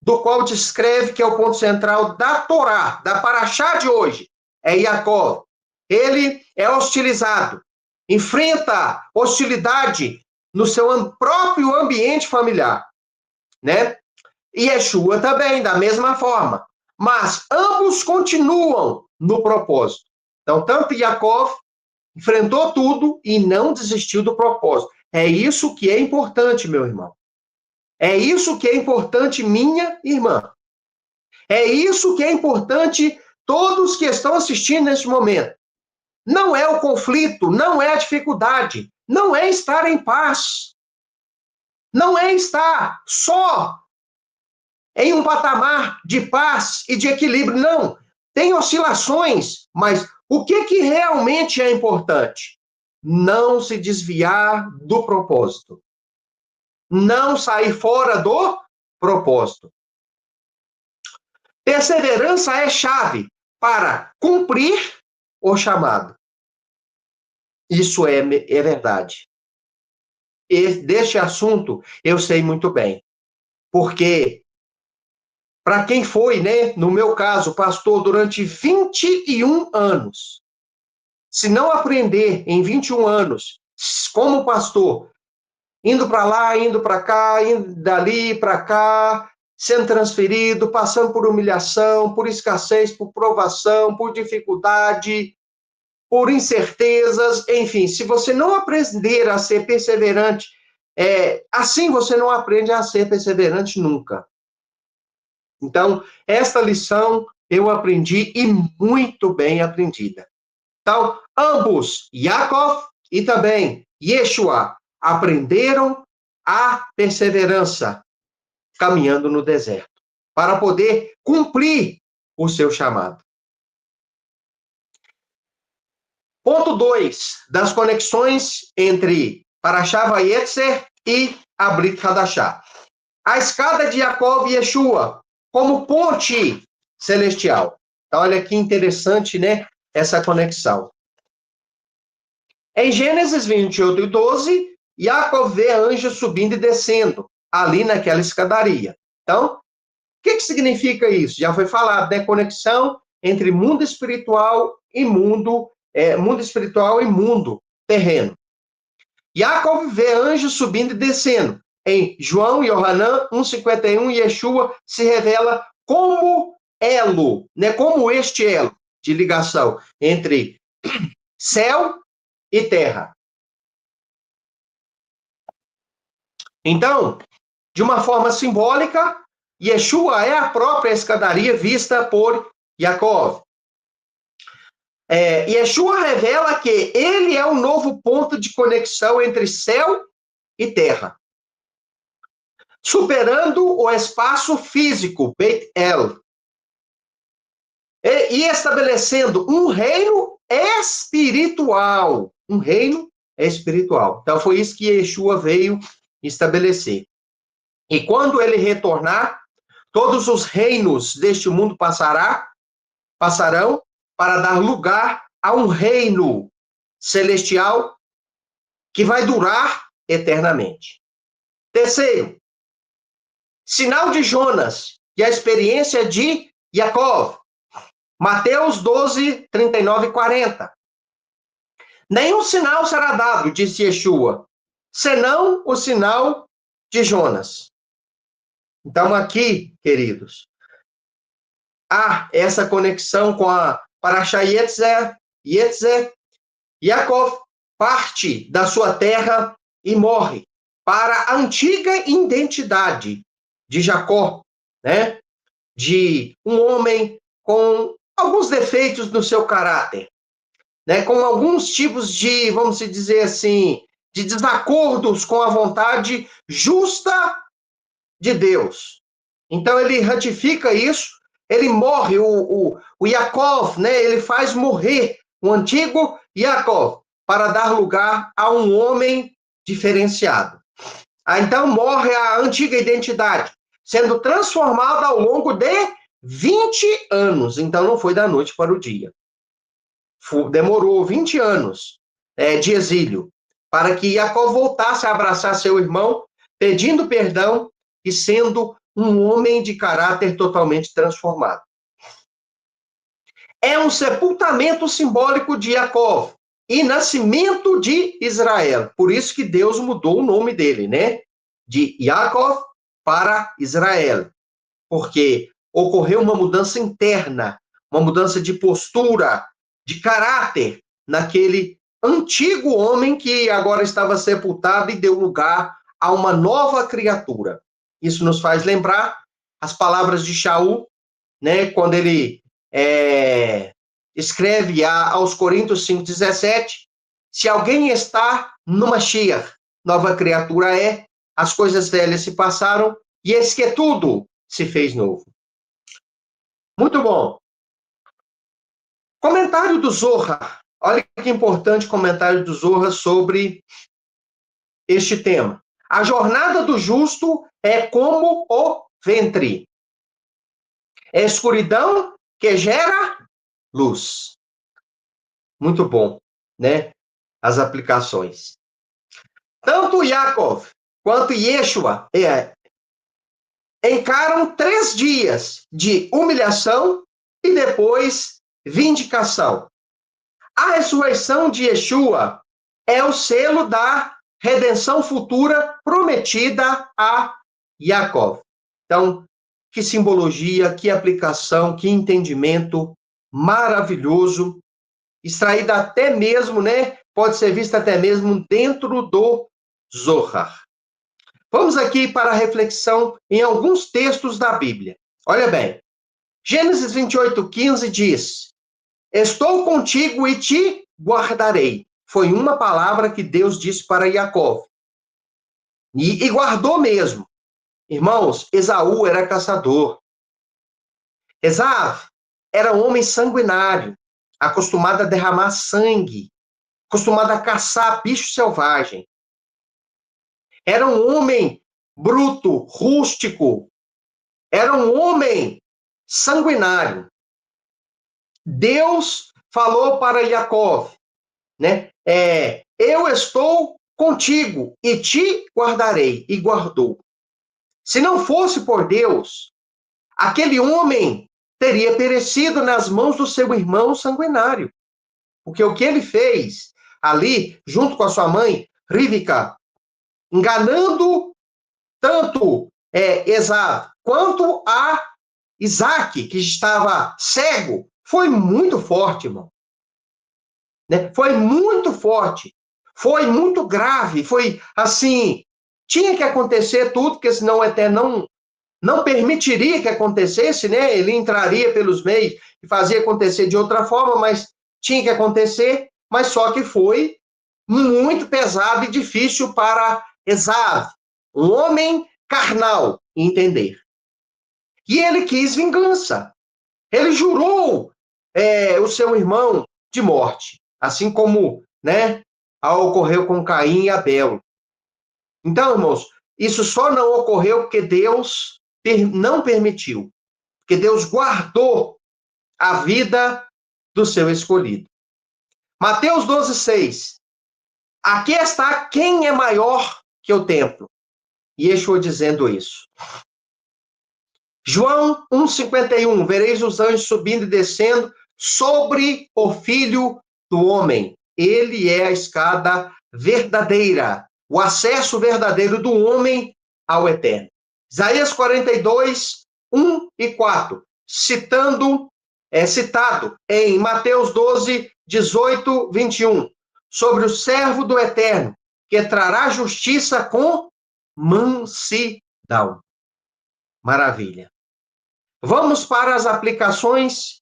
[SPEAKER 1] do qual descreve que é o ponto central da Torá, da Parashá de hoje, é Yaakov. Ele é hostilizado, enfrenta hostilidade no seu próprio ambiente familiar, né? E Yeshua também, da mesma forma. Mas ambos continuam no propósito. Então, tanto Yaakov enfrentou tudo e não desistiu do propósito. É isso que é importante, meu irmão. É isso que é importante, minha irmã. É isso que é importante todos que estão assistindo neste momento. Não é o conflito, não é a dificuldade, não é estar em paz. Não é estar só em um patamar de paz e de equilíbrio. Não. Tem oscilações, mas o que realmente é importante? Não se desviar do propósito. Não sair fora do propósito. Perseverança é chave para cumprir o chamado. Isso é verdade. E deste assunto eu sei muito bem. Porque para quem foi, né, no meu caso, pastor durante 21 anos, se não aprender em 21 anos, como pastor, indo para lá, indo para cá, indo dali para cá, sendo transferido, passando por humilhação, por escassez, por provação, por dificuldade, por incertezas, enfim, se você não aprender a ser perseverante, assim você não aprende a ser perseverante nunca. Então, esta lição eu aprendi e muito bem aprendida. Então, ambos, Yaakov e também Yeshua, aprenderam a perseverança caminhando no deserto, para poder cumprir o seu chamado. Ponto 2, das conexões entre Parashá Vayetzer e a Brit Hadashá. A escada de Jacob e Yeshua, como ponte celestial. Então, olha que interessante, né? Essa conexão. Em Gênesis 28 e 12, Jacob vê anjos subindo e descendo, ali naquela escadaria. Então, o que significa isso? Já foi falado, né? Conexão entre mundo espiritual e mundo espiritual e mundo terreno. Jacob vê anjos subindo e descendo. Em João e Yohanan 1,51, Yeshua se revela como elo, né? Como este elo de ligação entre céu e terra. Então, de uma forma simbólica, Yeshua é a própria escadaria vista por Jacob. Yeshua revela que ele é o novo ponto de conexão entre céu e terra, superando o espaço físico, Beit El, e estabelecendo um reino espiritual. Um reino espiritual. Então, foi isso que Yeshua veio estabelecer. E quando ele retornar, todos os reinos deste mundo passarão para dar lugar a um reino celestial que vai durar eternamente. Terceiro, sinal de Jonas e a experiência de Jacob. Mateus 12, 39 e 40. Nenhum sinal será dado, disse Yeshua, senão o sinal de Jonas. Então, aqui, queridos, há essa conexão com a Parashá Yetzer. Yaakov parte da sua terra e morre para a antiga identidade de Jacó, né? De um homem com alguns defeitos no seu caráter, né? Com alguns tipos de, vamos dizer assim, de desacordos com a vontade justa de Deus. Então ele ratifica isso, ele morre, o Yaakov, né? Ele faz morrer o antigo Yaakov para dar lugar a um homem diferenciado. Então morre a antiga identidade, sendo transformada ao longo de 20 anos. Então não foi da noite para o dia. Demorou 20 anos de exílio para que Jacó voltasse a abraçar seu irmão, pedindo perdão e sendo um homem de caráter totalmente transformado. É um sepultamento simbólico de Jacó e nascimento de Israel. Por isso que Deus mudou o nome dele, né? De Jacó para Israel. Porque ocorreu uma mudança interna, uma mudança de postura, de caráter naquele antigo homem que agora estava sepultado e deu lugar a uma nova criatura. Isso nos faz lembrar as palavras de Shaul, né, quando ele escreve aos Coríntios 5,17, se alguém está no Mashiach, nova criatura é, as coisas velhas se passaram, e eis que tudo se fez novo. Muito bom. Comentário do Zohar. Olha que importante comentário do Zohar sobre este tema. A jornada do justo é como o ventre. É escuridão que gera luz. Muito bom, né? As aplicações. Tanto Yaakov quanto Yeshua encaram 3 dias de humilhação e depois vindicação. A ressurreição de Yeshua é o selo da redenção futura prometida a Jacob. Então, que simbologia, que aplicação, que entendimento maravilhoso, extraído até mesmo, né? Pode ser visto até mesmo dentro do Zohar. Vamos aqui para a reflexão em alguns textos da Bíblia. Olha bem, Gênesis 28:15 diz: estou contigo e te guardarei. Foi uma palavra que Deus disse para Jacó. E guardou mesmo. Irmãos, Esaú era caçador. Esaú era um homem sanguinário, acostumado a derramar sangue acostumado a caçar bicho selvagem. Era um homem bruto, rústico. Era um homem sanguinário. Deus falou para Jacó, né? Eu estou contigo e te guardarei. E guardou. Se não fosse por Deus, aquele homem teria perecido nas mãos do seu irmão sanguinário. Porque o que ele fez ali, junto com a sua mãe, Rivka, enganando tanto Esaú quanto a Isaac, que estava cego, foi muito forte, irmão. Né? Foi muito forte. Foi muito grave. Foi assim, tinha que acontecer tudo, porque senão o Eterno não permitiria que acontecesse, né? Ele entraria pelos meios e fazia acontecer de outra forma, mas tinha que acontecer, mas só que foi muito pesado e difícil para Esaú, um homem carnal, entender. E ele quis vingança. Ele jurou o seu irmão de morte, assim como, né, ocorreu com Caim e Abel. Então, irmãos, isso só não ocorreu porque Deus não permitiu, porque Deus guardou a vida do seu escolhido. Mateus 12:6. Aqui está quem é maior que o templo. E Yeshua dizendo isso. João 1:51. Vereis os anjos subindo e descendo sobre o Filho do Homem. Ele é a escada verdadeira, o acesso verdadeiro do homem ao Eterno. Isaías 42:1 e 4. Citado em Mateus 12:18-21. Sobre o servo do Eterno, que trará justiça com mansidão. Maravilha. Vamos para as aplicações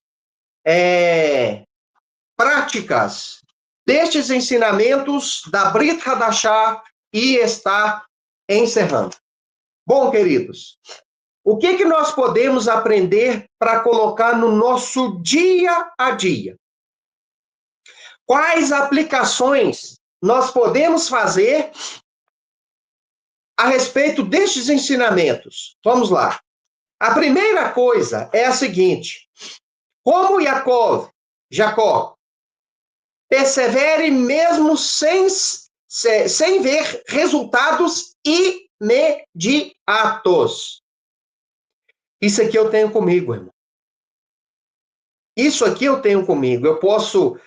[SPEAKER 1] práticas destes ensinamentos da Brit Hadashah e está encerrando. Bom, queridos, o que nós podemos aprender para colocar no nosso dia a dia? Quais aplicações nós podemos fazer a respeito destes ensinamentos? Vamos lá. A primeira coisa é a seguinte: como Jacó, persevere mesmo sem ver resultados imediatos. Isso aqui eu tenho comigo, irmão. Isso aqui eu tenho comigo. Eu posso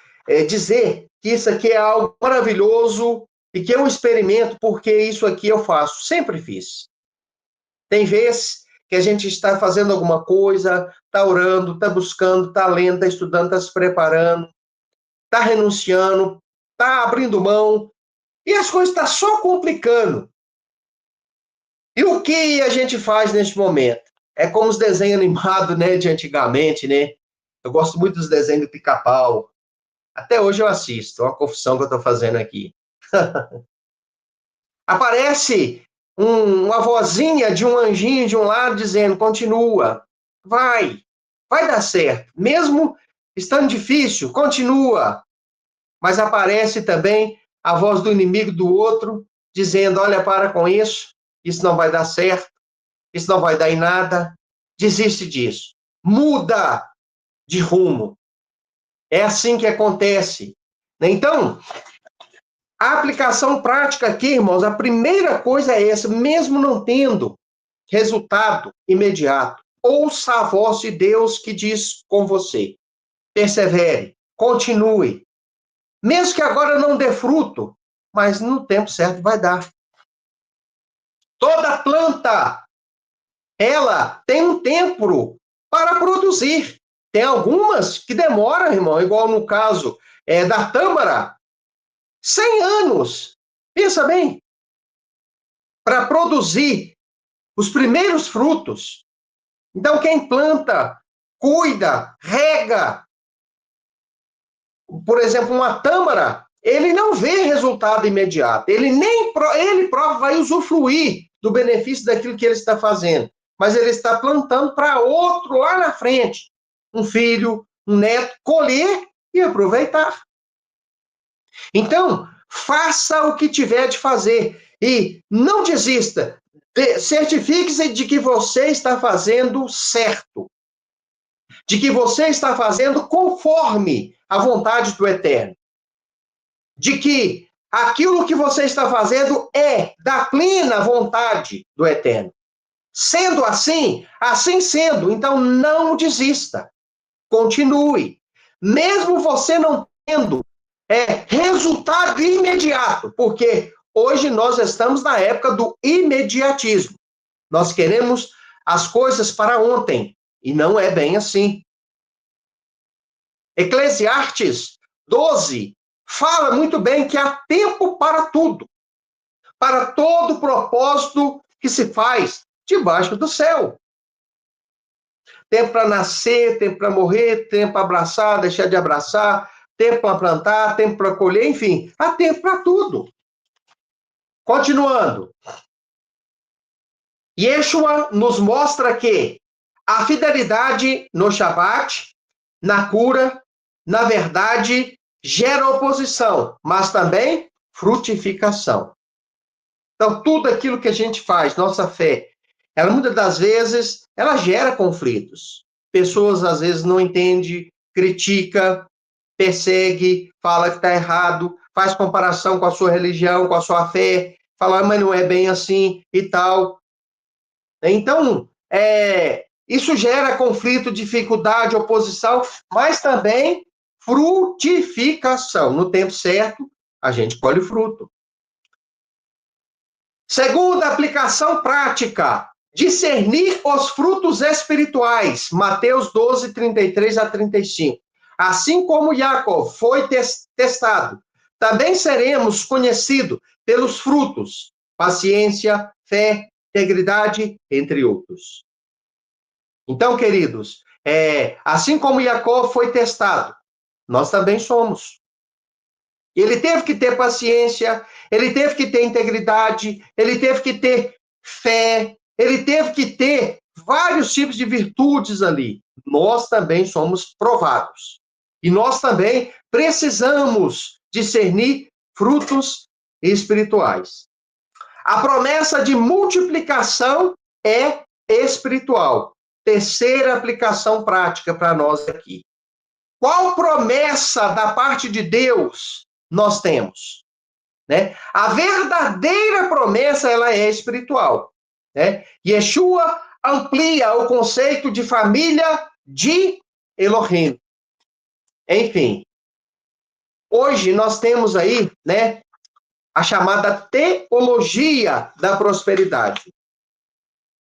[SPEAKER 1] dizer que isso aqui é algo maravilhoso e que eu experimento porque isso aqui eu faço. Sempre fiz. Tem vezes que a gente está fazendo alguma coisa, está orando, está buscando, está lendo, está estudando, está se preparando, está renunciando, está abrindo mão, e as coisas estão só complicando. E o que a gente faz neste momento? É como os desenhos animados, né, de antigamente, né? Eu gosto muito dos desenhos do Pica-Pau. Até hoje eu assisto, é uma confissão que eu estou fazendo aqui. Aparece uma vozinha de um anjinho de um lado dizendo, continua, vai dar certo. Mesmo estando difícil, continua. Mas aparece também a voz do inimigo do outro dizendo, olha, para com isso não vai dar certo, isso não vai dar em nada, desiste disso. Muda de rumo. É assim que acontece. Então, a aplicação prática aqui, irmãos, a primeira coisa é essa, mesmo não tendo resultado imediato, ouça a voz de Deus que diz com você. Persevere, continue. Mesmo que agora não dê fruto, mas no tempo certo vai dar. Toda planta, ela tem um tempo para produzir. Tem algumas que demoram, irmão, igual no caso da tâmara, 100 anos, pensa bem, para produzir os primeiros frutos. Então, quem planta, cuida, rega, por exemplo, uma tâmara, ele não vê resultado imediato, ele próprio vai usufruir do benefício daquilo que ele está fazendo, mas ele está plantando para outro lá na frente, um filho, um neto, colher e aproveitar. Então, faça o que tiver de fazer e não desista. Certifique-se de que você está fazendo certo, de que você está fazendo conforme a vontade do Eterno, de que aquilo que você está fazendo é da plena vontade do Eterno. Sendo assim, assim sendo, então não desista. Continue. Mesmo você não tendo resultado imediato, porque hoje nós estamos na época do imediatismo. Nós queremos as coisas para ontem, e não é bem assim. Eclesiastes 12 fala muito bem que há tempo para tudo, para todo propósito que se faz debaixo do céu. Tempo para nascer, tempo para morrer, tempo para abraçar, deixar de abraçar, tempo para plantar, tempo para colher, enfim, há tempo para tudo. Continuando. Yeshua nos mostra que a fidelidade no Shabat, na cura, na verdade, gera oposição, mas também frutificação. Então, tudo aquilo que a gente faz, nossa fé, ela muitas das vezes, ela gera conflitos. Pessoas às vezes não entendem, critica, persegue, fala que está errado, faz comparação com a sua religião, com a sua fé, fala, mas não é bem assim e tal. Então, isso gera conflito, dificuldade, oposição, mas também frutificação. No tempo certo, a gente colhe fruto. Segunda aplicação prática, discernir os frutos espirituais. Mateus 12, 33 a 35. Assim como Jacob foi testado, também seremos conhecidos pelos frutos, paciência, fé, integridade, entre outros. Então, queridos, assim como Jacó foi testado, nós também somos. Ele teve que ter paciência, ele teve que ter integridade, ele teve que ter fé, ele teve que ter vários tipos de virtudes ali. Nós também somos provados. E nós também precisamos discernir frutos espirituais. A promessa de multiplicação é espiritual. Terceira aplicação prática para nós aqui. Qual promessa da parte de Deus nós temos? Né? A verdadeira promessa, ela é espiritual. Né? Yeshua amplia o conceito de família de Elohim. Enfim, hoje nós temos aí, né, a chamada teologia da prosperidade,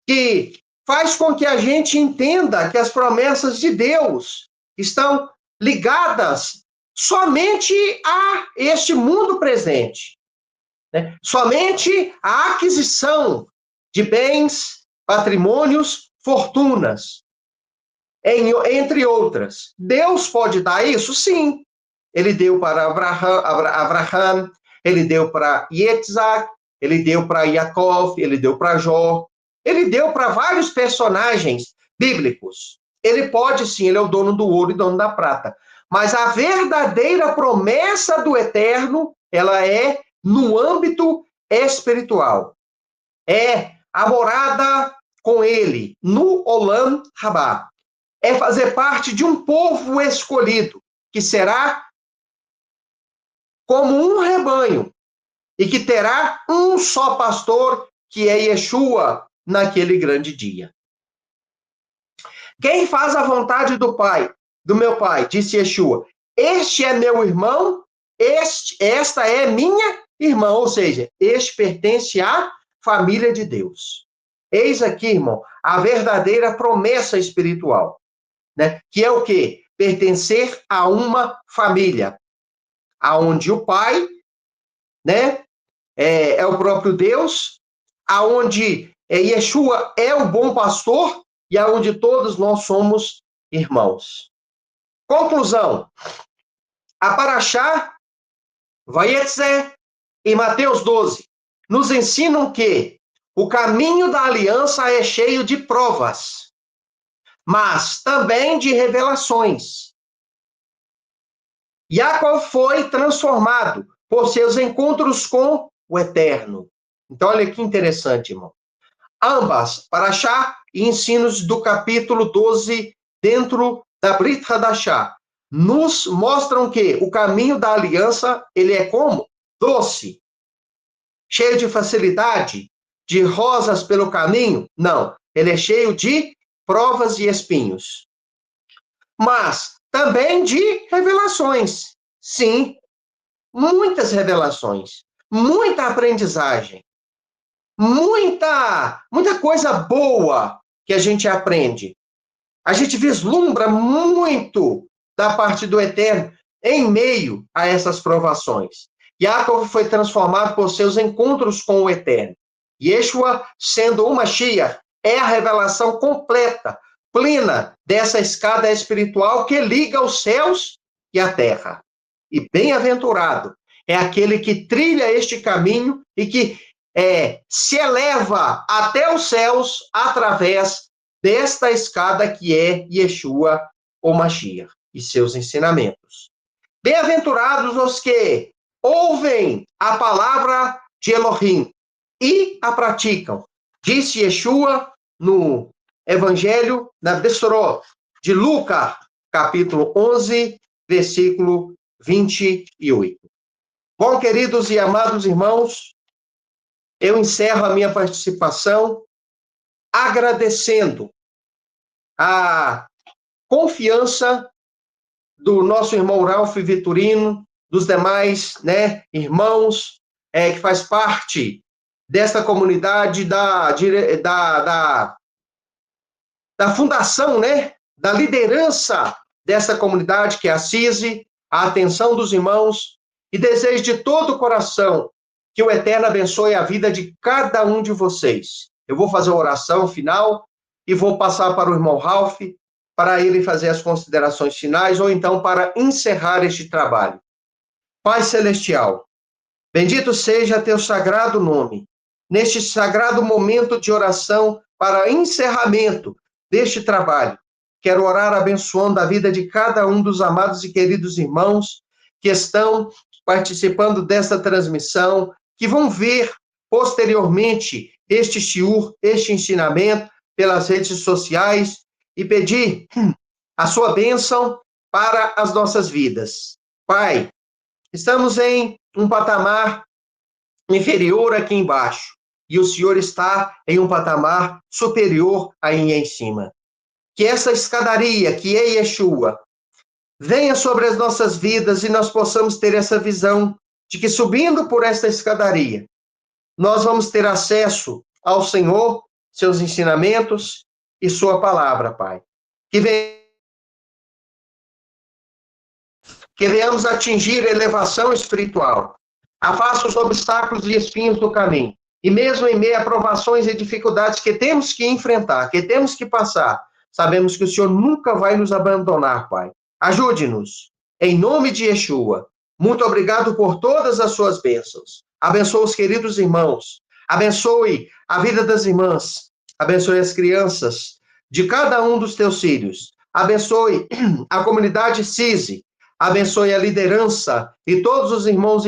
[SPEAKER 1] que faz com que a gente entenda que as promessas de Deus estão ligadas somente a este mundo presente, né? Somente a aquisição de bens, patrimônios, fortunas, entre outras. Deus pode dar isso? Sim. Ele deu para Abraham, ele deu para Yitzhak, ele deu para Yaakov, ele deu para Jó, ele deu para vários personagens bíblicos. Ele pode sim, ele é o dono do ouro e dono da prata. Mas a verdadeira promessa do Eterno, ela é no âmbito espiritual. É a morada com ele, no Olam Rabá. É fazer parte de um povo escolhido, que será como um rebanho, e que terá um só pastor, que é Yeshua, naquele grande dia. Quem faz a vontade do Pai, do meu Pai, disse Yeshua, este é meu irmão, esta é minha irmã, ou seja, este pertence à família de Deus. Eis aqui, irmão, a verdadeira promessa espiritual, né? Que é o quê? Pertencer a uma família, aonde o Pai, né, é o próprio Deus, aonde Yeshua é o bom pastor e aonde todos nós somos irmãos. Conclusão. A Paraxá, Vayetze e Mateus 12 nos ensinam que o caminho da aliança é cheio de provas, mas também de revelações. Yaakov foi transformado por seus encontros com o Eterno. Então, olha que interessante, irmão. Ambas, Parashá e ensinos do capítulo 12, dentro da Brit Hadashah, nos mostram que o caminho da aliança, ele é como? Doce, cheio de facilidade, de rosas pelo caminho? Não, ele é cheio de provas e espinhos. Mas também de revelações. Sim, muitas revelações, muita aprendizagem, muita coisa boa que a gente aprende. A gente vislumbra muito da parte do Eterno em meio a essas provações. Yaakov foi transformado por seus encontros com o Eterno. Yeshua, sendo uma Mashiach, é a revelação completa, plena dessa escada espiritual que liga os céus e a terra. E bem-aventurado é aquele que trilha este caminho e que se eleva até os céus através desta escada que é Yeshua, ou Mashiach, e seus ensinamentos. Bem-aventurados os que ouvem a palavra de Elohim e a praticam. Disse Yeshua no Evangelho, na Bessorot de Lucas, capítulo 11, versículo 28. Bom, queridos e amados irmãos, eu encerro a minha participação agradecendo a confiança do nosso irmão Ralph Vitorino, dos demais, irmãos que faz parte desta comunidade da fundação, da liderança dessa comunidade que é a CISI, a atenção dos irmãos, e desejo de todo o coração que o Eterno abençoe a vida de cada um de vocês. Eu vou fazer a oração final e vou passar para o irmão Ralph, para ele fazer as considerações finais, ou então para encerrar este trabalho. Pai Celestial, bendito seja teu sagrado nome, neste sagrado momento de oração para encerramento deste trabalho. Quero orar abençoando a vida de cada um dos amados e queridos irmãos que estão participando desta transmissão, que vão ver posteriormente este shiur, este ensinamento pelas redes sociais, e pedir a sua bênção para as nossas vidas. Pai, estamos em um patamar inferior aqui embaixo, e o Senhor está em um patamar superior aí em cima. Que essa escadaria, que é Yeshua, venha sobre as nossas vidas e nós possamos ter essa visão de que subindo por esta escadaria, nós vamos ter acesso ao Senhor, seus ensinamentos e sua palavra, Pai. Que venhamos atingir elevação espiritual. Afasta os obstáculos e espinhos do caminho. E mesmo em meio a provações e dificuldades que temos que enfrentar, que temos que passar, sabemos que o Senhor nunca vai nos abandonar, Pai. Ajude-nos, em nome de Yeshua. Muito obrigado por todas as suas bênçãos. Abençoe os queridos irmãos. Abençoe a vida das irmãs. Abençoe as crianças de cada um dos teus filhos. Abençoe a comunidade CISI. Abençoe a liderança e todos os irmãos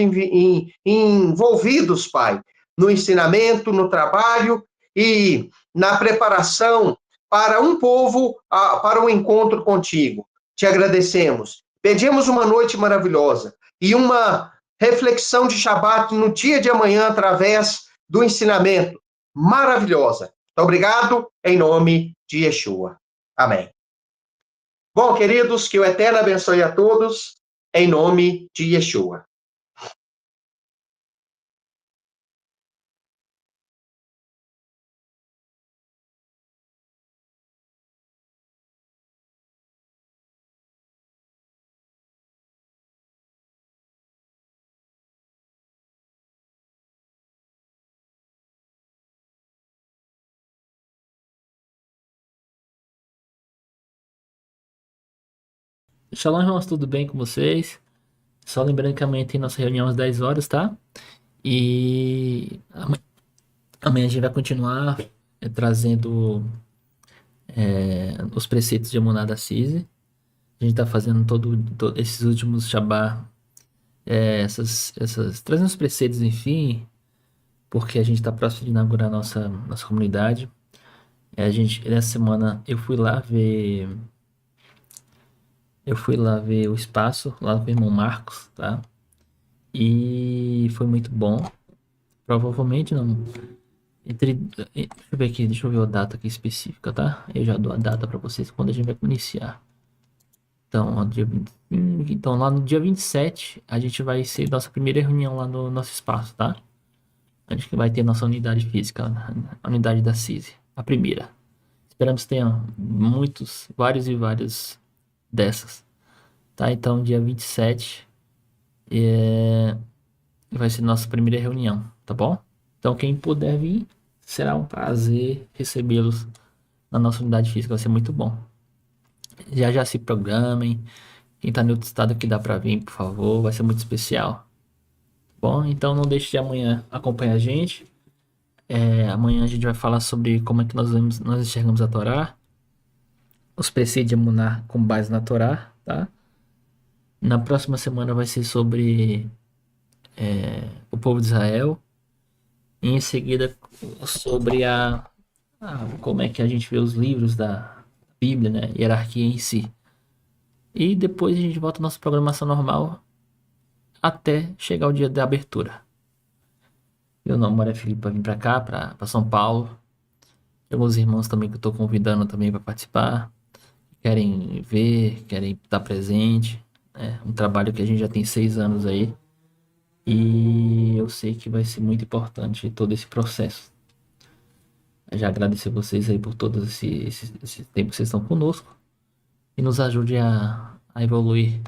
[SPEAKER 1] envolvidos, Pai, no ensinamento, no trabalho e na preparação para um povo, para um encontro contigo. Te agradecemos. Pedimos uma noite maravilhosa e uma reflexão de Shabat no dia de amanhã através do ensinamento maravilhosa. Muito obrigado, em nome de Yeshua. Amém. Bom, queridos, que o Eterno abençoe a todos, em nome de Yeshua.
[SPEAKER 2] Shalom, irmãos, tudo bem com vocês? Só lembrando que amanhã tem nossa reunião às 10 horas, tá? E amanhã a gente vai continuar trazendo os preceitos de Emuná da CISI. A A gente tá fazendo esses últimos Shabá, trazendo os preceitos, enfim, porque a gente tá próximo de inaugurar nossa comunidade. Nessa semana eu fui lá ver o espaço, lá com o irmão Marcos, tá? E foi muito bom. Provavelmente não. Deixa eu ver aqui, deixa eu ver a data aqui específica, tá? Eu já dou a data pra vocês quando a gente vai iniciar. Então, ó, dia 25, então, lá no dia 27, a gente vai ser nossa primeira reunião lá no nosso espaço, tá? A gente vai ter nossa unidade física, a unidade da CISI, a primeira. Esperamos que tenha vários e vários dessas, tá? Então, dia 27 vai ser nossa primeira reunião, tá bom? Então, quem puder vir, será um prazer recebê-los na nossa unidade física, vai ser muito bom. Já já se programem. Quem tá em outro estado que dá pra vir, por favor, vai ser muito especial. Tá bom, então não deixe de amanhã acompanhar a gente. Amanhã a gente vai falar sobre como é que nós enxergamos a Torá, os preceitos de Emuná com base na Torá, tá? Na próxima semana vai ser sobre o povo de Israel. E em seguida sobre como é que a gente vê os livros da Bíblia, né? Hierarquia em si. E depois a gente volta à nossa programação normal até chegar o dia da abertura. Meu nome é Felipe, para vir para cá, para São Paulo. Tem alguns irmãos também que eu estou convidando também para participar. Querem ver, querem estar presente. É um trabalho que a gente já tem 6 anos aí. E eu sei que vai ser muito importante todo esse processo. Eu já agradecer vocês aí por todo esse tempo que vocês estão conosco. E nos ajude a evoluir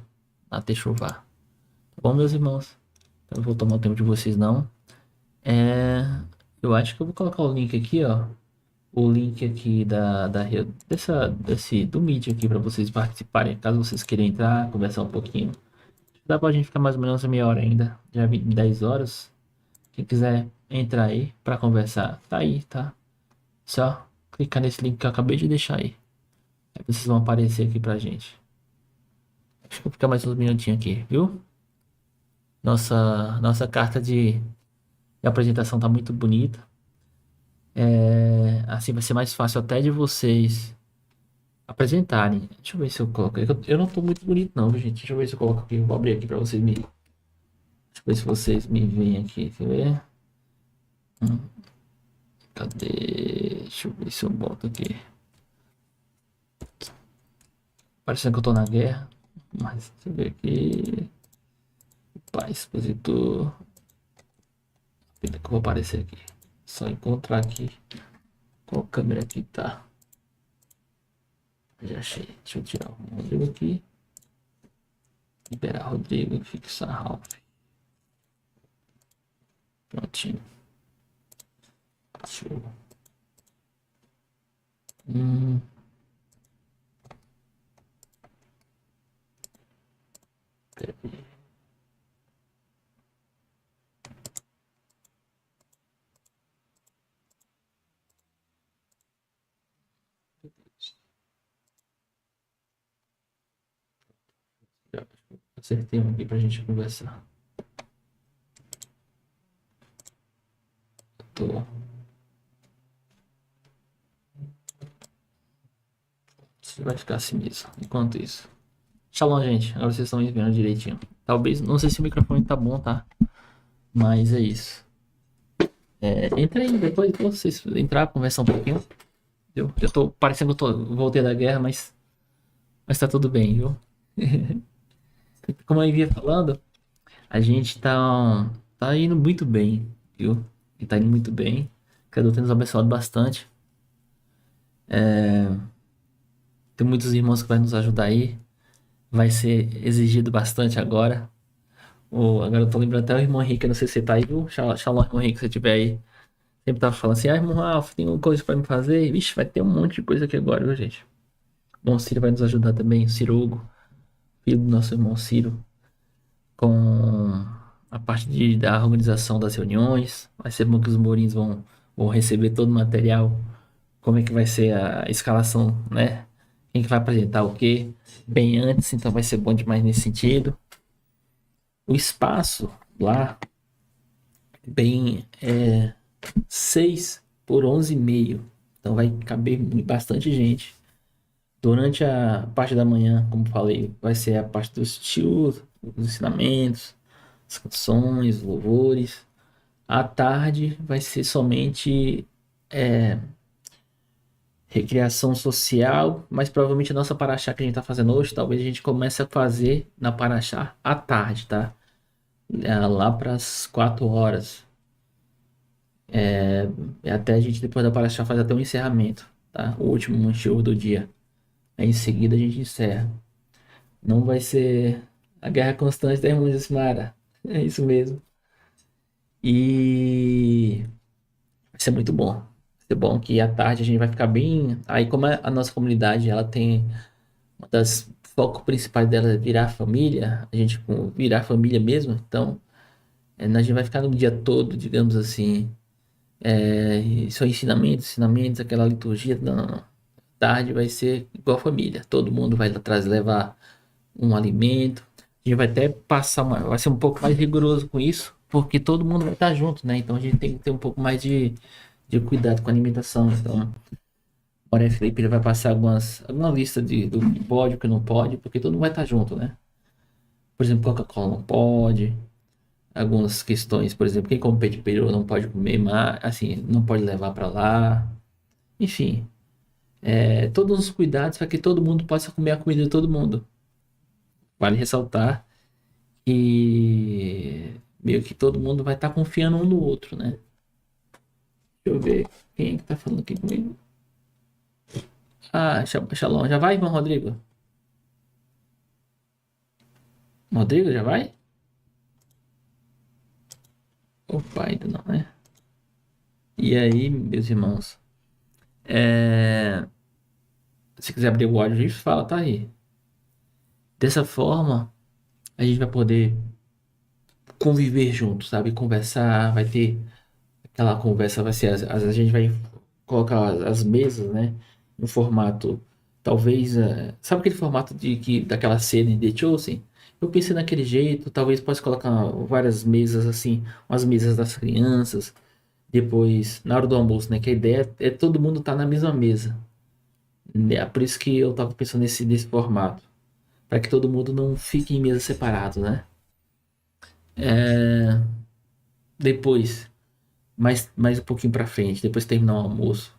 [SPEAKER 2] na Techuvá. Tá bom, meus irmãos? Eu não vou tomar o tempo de vocês, não. Eu acho que eu vou colocar o link aqui, ó. O link aqui do Meet aqui para vocês participarem, caso vocês queiram entrar, conversar um pouquinho. Dá pra gente ficar mais ou menos meia hora ainda, já 10 horas. Quem quiser entrar aí para conversar, tá aí, tá? Só clicar nesse link que eu acabei de deixar aí. Aí vocês vão aparecer aqui pra gente. Acho que vou ficar mais uns minutinhos aqui, viu? Nossa carta de apresentação tá muito bonita. Assim vai ser mais fácil até de vocês apresentarem. Deixa eu ver se eu coloco. Eu não tô muito bonito, não, viu, gente? Deixa eu ver se eu coloco aqui. Vou abrir aqui pra vocês me. Deixa eu ver se vocês me veem aqui. Quer ver? Cadê? Deixa eu ver se eu boto aqui. Parecendo que eu tô na guerra. Mas deixa eu ver aqui. Pai, expositor. Pena que eu vou aparecer aqui. Só encontrar aqui. Qual câmera aqui tá? Já achei. Deixa eu tirar o Rodrigo aqui. Liberar Rodrigo e fixar Ralph. Prontinho. Show. Peraí. Acertei um aqui pra gente conversar. Você vai ficar assim mesmo. Enquanto isso. Shalom, gente. Agora vocês estão me vendo direitinho. Talvez, não sei se o microfone tá bom, tá? Mas é isso. Entra aí, depois vocês entrar, conversar um pouquinho. Eu tô parecendo que eu voltei da guerra, mas tá tudo bem, viu? Como eu ia falando, a gente tá indo muito bem, viu? E tá indo muito bem. Que Deus tem nos abençoado bastante. Tem muitos irmãos que vai nos ajudar aí. Vai ser exigido bastante agora. Agora eu tô lembrando até o irmão Henrique, não sei se você tá aí, viu? Shalom, irmão Henrique, se você estiver aí. Sempre tava falando assim, irmão Ralf, tem uma coisa pra me fazer. Vixe, vai ter um monte de coisa aqui agora, viu, gente? O irmão Ciro vai nos ajudar também, o Ciro Hugo, filho do nosso irmão Ciro, com a parte da organização das reuniões. Vai ser bom que os Mourinhos vão receber todo o material, como é que vai ser a escalação, né? quem que vai apresentar o quê, bem antes, então vai ser bom demais nesse sentido. O espaço lá, bem, 6 por 11,5, então vai caber bastante gente. Durante a parte da manhã, como falei, vai ser a parte dos tios, os ensinamentos, as canções, louvores. À tarde vai ser somente recreação social, mas provavelmente a nossa paraxá que a gente está fazendo hoje, talvez a gente comece a fazer na paraxá à tarde, tá? Lá para as 4 horas. Até a gente, depois da paraxá, faz até um encerramento, tá? O último show do dia. Aí em seguida a gente encerra. Não vai ser a guerra constante da irmã Jasmara. É isso mesmo. E vai ser muito bom. Vai ser bom que à tarde a gente vai ficar bem. Aí, como a nossa comunidade ela tem uma das focos principais dela é virar família, a gente virar família mesmo, então a gente vai ficar no dia todo, digamos assim, só ensinamentos, aquela liturgia. Não, não, não. Tarde vai ser igual família. Todo mundo vai atrás levar um alimento. A gente vai até passar vai ser um pouco mais rigoroso com isso, porque todo mundo vai estar junto, né? Então a gente tem que ter um pouco mais de cuidado com a alimentação. Então, o Oré Felipe ele vai passar alguma lista do que pode, o que não pode, porque todo mundo vai estar junto, né? Por exemplo, Coca-Cola não pode. Algumas questões, por exemplo, quem come peito de peru não pode comer, mas assim, não pode levar para lá. Enfim, todos os cuidados para que todo mundo possa comer a comida de todo mundo. Vale ressaltar que meio que todo mundo vai estar confiando um no outro, né? Deixa eu ver quem é que tá falando aqui comigo. Ah, Shalom, já vai, irmão Rodrigo? Rodrigo, já vai? Opa, ainda não, né? E aí, meus irmãos? Se quiser abrir o áudio, a gente fala, tá aí. Dessa forma, a gente vai poder conviver juntos, sabe? Conversar, vai ter aquela conversa, vai ser, a gente vai colocar as mesas, né? No formato, talvez, sabe aquele formato daquela cena de The Chosen? Eu pensei naquele jeito, talvez possa colocar várias mesas assim, umas mesas das crianças, depois, na hora do almoço, né? Que a ideia é todo mundo estar na mesma mesa. É por isso que eu tava pensando nesse formato, para que todo mundo não fique em mesas separadas, né? Depois, mais um pouquinho para frente, depois de terminar o almoço,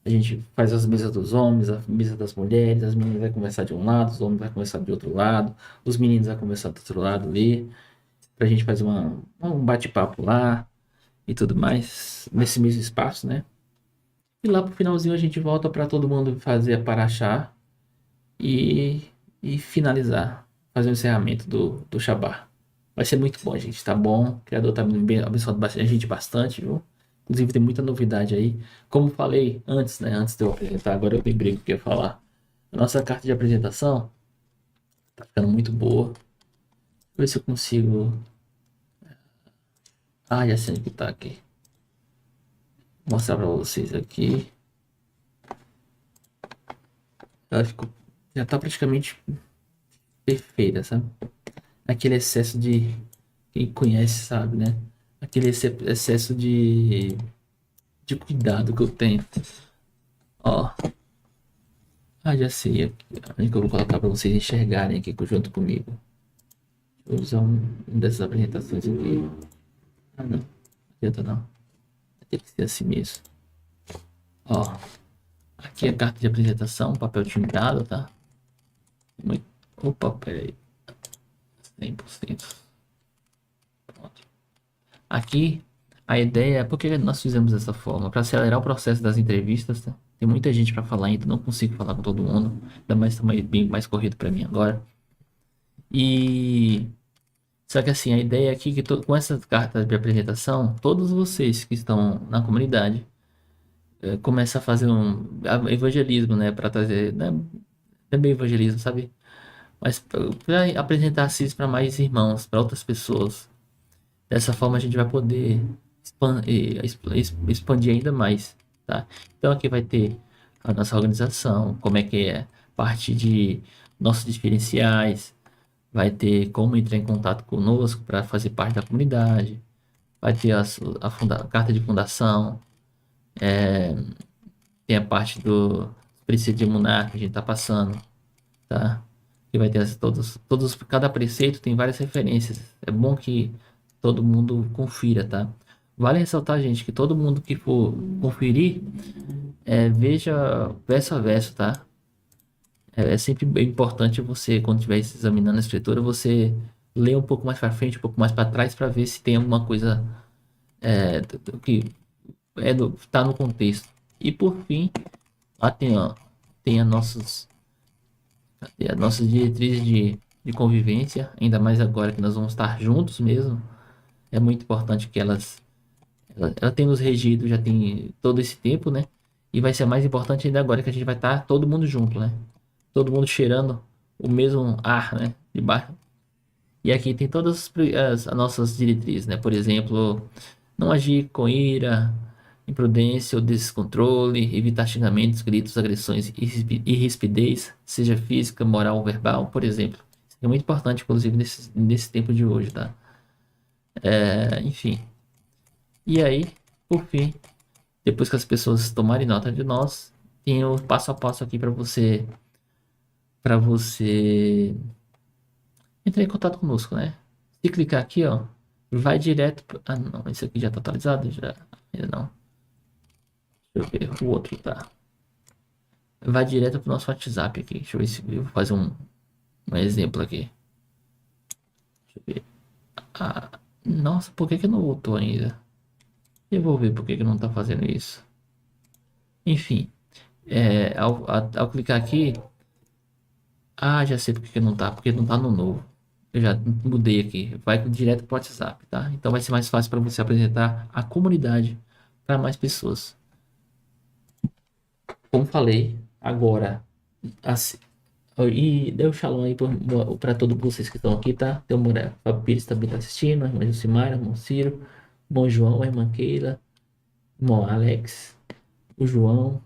[SPEAKER 2] a gente faz as mesas dos homens, a mesa das mulheres, as meninas vão conversar de um lado, os homens vão conversar de outro lado, os meninos vão conversar do outro lado ali, pra gente fazer um bate-papo lá e tudo mais, nesse mesmo espaço, né? E lá pro finalzinho a gente volta para todo mundo fazer a paraxá e, e finalizar, fazer o encerramento do Shabá. Vai ser muito bom, gente, tá bom? O Criador tá abençoando a gente bastante, viu? Inclusive tem muita novidade aí. Como falei antes, né? Antes de eu apresentar, agora eu lembrei o que eu ia falar. A nossa carta de apresentação tá ficando muito boa. Deixa eu ver se eu consigo. Ah, já sei que tá aqui. Vou mostrar pra vocês aqui. Ela ficou. Já tá praticamente perfeita, sabe? Aquele excesso de. Quem conhece sabe, né? Aquele excesso de cuidado que eu tenho. Ó. Ah, já sei. Onde que eu vou colocar para vocês enxergarem aqui junto comigo. Vou usar um dessas apresentações aqui. Ah, não. Não adianta não. Vai ter que ser assim mesmo. Ó. Aqui é a carta de apresentação, papel timbrado, tá? Opa, peraí. 100%. Pronto. Aqui, a ideia é porque nós fizemos dessa forma, para acelerar o processo das entrevistas, tá? Tem muita gente para falar ainda, não consigo falar com todo mundo, ainda mais tá bem mais corrido para mim agora. E só que assim, a ideia aqui é que com essas cartas de apresentação, todos vocês que estão na comunidade começam a fazer um evangelismo, né, para trazer, né, também evangelismo, sabe? Mas para apresentar CIS para mais irmãos, para outras pessoas. Dessa forma a gente vai poder expandir ainda mais, tá? Então aqui vai ter a nossa organização, como é que é parte de nossos diferenciais, vai ter como entrar em contato conosco para fazer parte da comunidade, vai ter a carta de fundação, tem a parte do preceito de Munar que a gente está passando, tá? Que vai ter cada preceito tem várias referências. É bom que todo mundo confira, tá? Vale ressaltar, gente, que todo mundo que for conferir, veja verso a verso, tá? É sempre bem importante você, quando estiver examinando a escritura, você ler um pouco mais para frente, um pouco mais para trás, para ver se tem alguma coisa que tá no contexto. E por fim, lá tem as nossas diretrizes de convivência, ainda mais agora que nós vamos estar juntos mesmo. É muito importante que ela tem nos regido já tem todo esse tempo, né? E vai ser mais importante ainda agora que a gente vai estar todo mundo junto, né? Todo mundo cheirando o mesmo ar, né? De baixo. E aqui tem todas as nossas diretrizes, né? Por exemplo, não agir com ira, imprudência ou descontrole, evitar xingamentos, gritos, agressões e rispidez, seja física, moral ou verbal, por exemplo. Isso é muito importante, inclusive, nesse tempo de hoje, tá? Enfim. E aí, por fim, depois que as pessoas tomarem nota de nós, tem o passo a passo aqui para você entrar em contato conosco, né? Se clicar aqui, ó, vai direto. Ah, não, esse aqui já tá atualizado? Já. Ainda não. Deixa eu ver. O outro tá. Vai direto pro nosso WhatsApp aqui. Deixa eu ver se eu vou fazer um exemplo aqui. Deixa eu ver. Ah, nossa, por que que não voltou ainda? Eu vou ver por que que não tá fazendo isso. Enfim, ao clicar aqui. Ah, já sei por que que não tá. Porque não tá no novo. Eu já mudei aqui. Vai direto pro WhatsApp, tá? Então vai ser mais fácil para você apresentar a comunidade para mais pessoas. Como falei, agora. Assim, e deu shalom aí para todos vocês que estão aqui, tá? Tem o Moré, Fábio Pires também tá assistindo, a irmã Jucimara, o irmão Ciro, o irmão João, a irmã Keila, o irmão Alex, o João.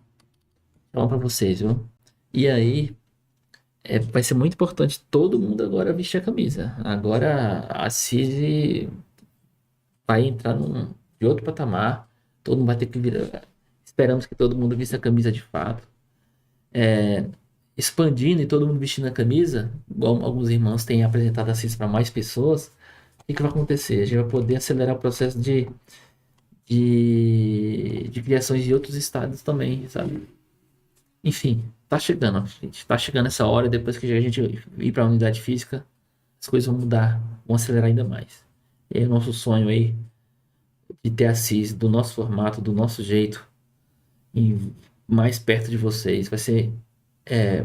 [SPEAKER 2] Shalom para vocês, viu? E aí, vai ser muito importante todo mundo agora vestir a camisa. Agora a CISI vai entrar de outro patamar, todo mundo vai ter que virar. Esperamos que todo mundo vista a camisa de fato. Expandindo e todo mundo vestindo a camisa, igual alguns irmãos têm apresentado assim para mais pessoas, o que vai acontecer? A gente vai poder acelerar o processo de criações de outros estados também, sabe? Enfim, tá chegando, gente. Tá chegando essa hora, depois que a gente ir para a unidade física, as coisas vão mudar, vão acelerar ainda mais. E aí, o nosso sonho aí de ter a CIS do nosso formato, do nosso jeito, e mais perto de vocês, vai ser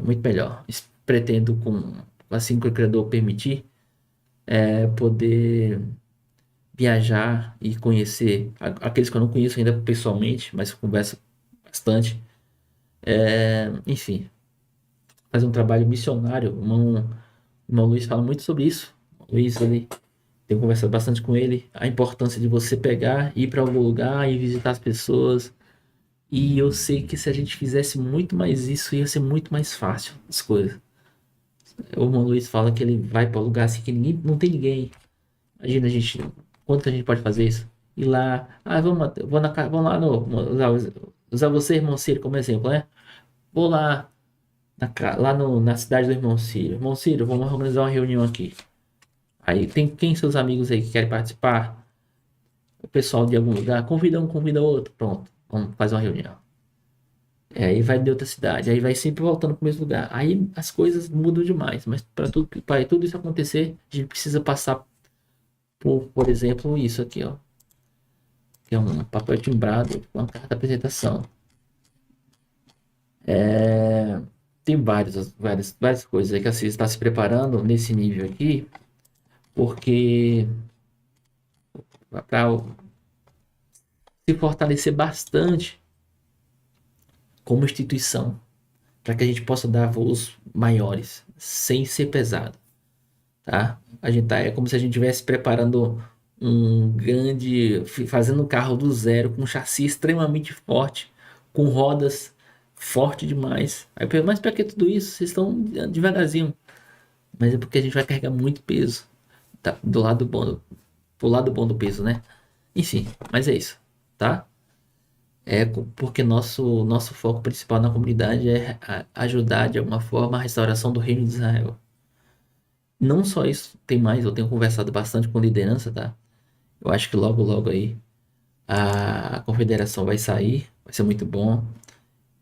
[SPEAKER 2] muito melhor. Pretendo, assim que o criador permitir, poder viajar e conhecer aqueles que eu não conheço ainda pessoalmente, mas converso bastante. Enfim, fazer um trabalho missionário. O irmão Luiz fala muito sobre isso. O Luiz, ele tenho conversado bastante com ele, a importância de você pegar, ir para algum lugar e visitar as pessoas. E eu sei que se a gente fizesse muito mais isso, ia ser muito mais fácil as coisas. O irmão Luiz fala que ele vai para lugar assim que não tem ninguém. Imagina a gente, quanto que a gente pode fazer isso? Ir lá, vamos lá usar você, irmão Ciro, como exemplo, né? Vou lá, na cidade do irmão Ciro. Irmão Ciro, vamos organizar uma reunião aqui. Aí tem quem seus amigos aí que querem participar? O pessoal de algum lugar, convida um, convida outro, pronto, vamos fazer uma reunião. Aí vai de outra cidade, aí vai sempre voltando para o mesmo lugar. Aí as coisas mudam demais, mas para tudo isso acontecer, a gente precisa passar por exemplo, isso aqui, ó, que é um papel timbrado com uma carta de apresentação. Tem várias coisas aí que a CIS está se preparando nesse nível aqui, porque para se fortalecer bastante como instituição, para que a gente possa dar voos maiores, sem ser pesado, tá? A gente é como se a gente estivesse preparando fazendo um carro do zero, com um chassi extremamente forte, com rodas forte demais. Aí eu pergunto, mas pra que tudo isso? Vocês estão devagarzinho. Mas é porque a gente vai carregar muito peso. Tá? Do lado bom, pro lado bom do peso, né? Enfim, mas é isso, tá? Porque nosso foco principal na comunidade é ajudar de alguma forma a restauração do reino de Israel. Não só isso, tem mais, eu tenho conversado bastante com liderança, tá? Eu acho que logo, logo aí a confederação vai sair, vai ser muito bom.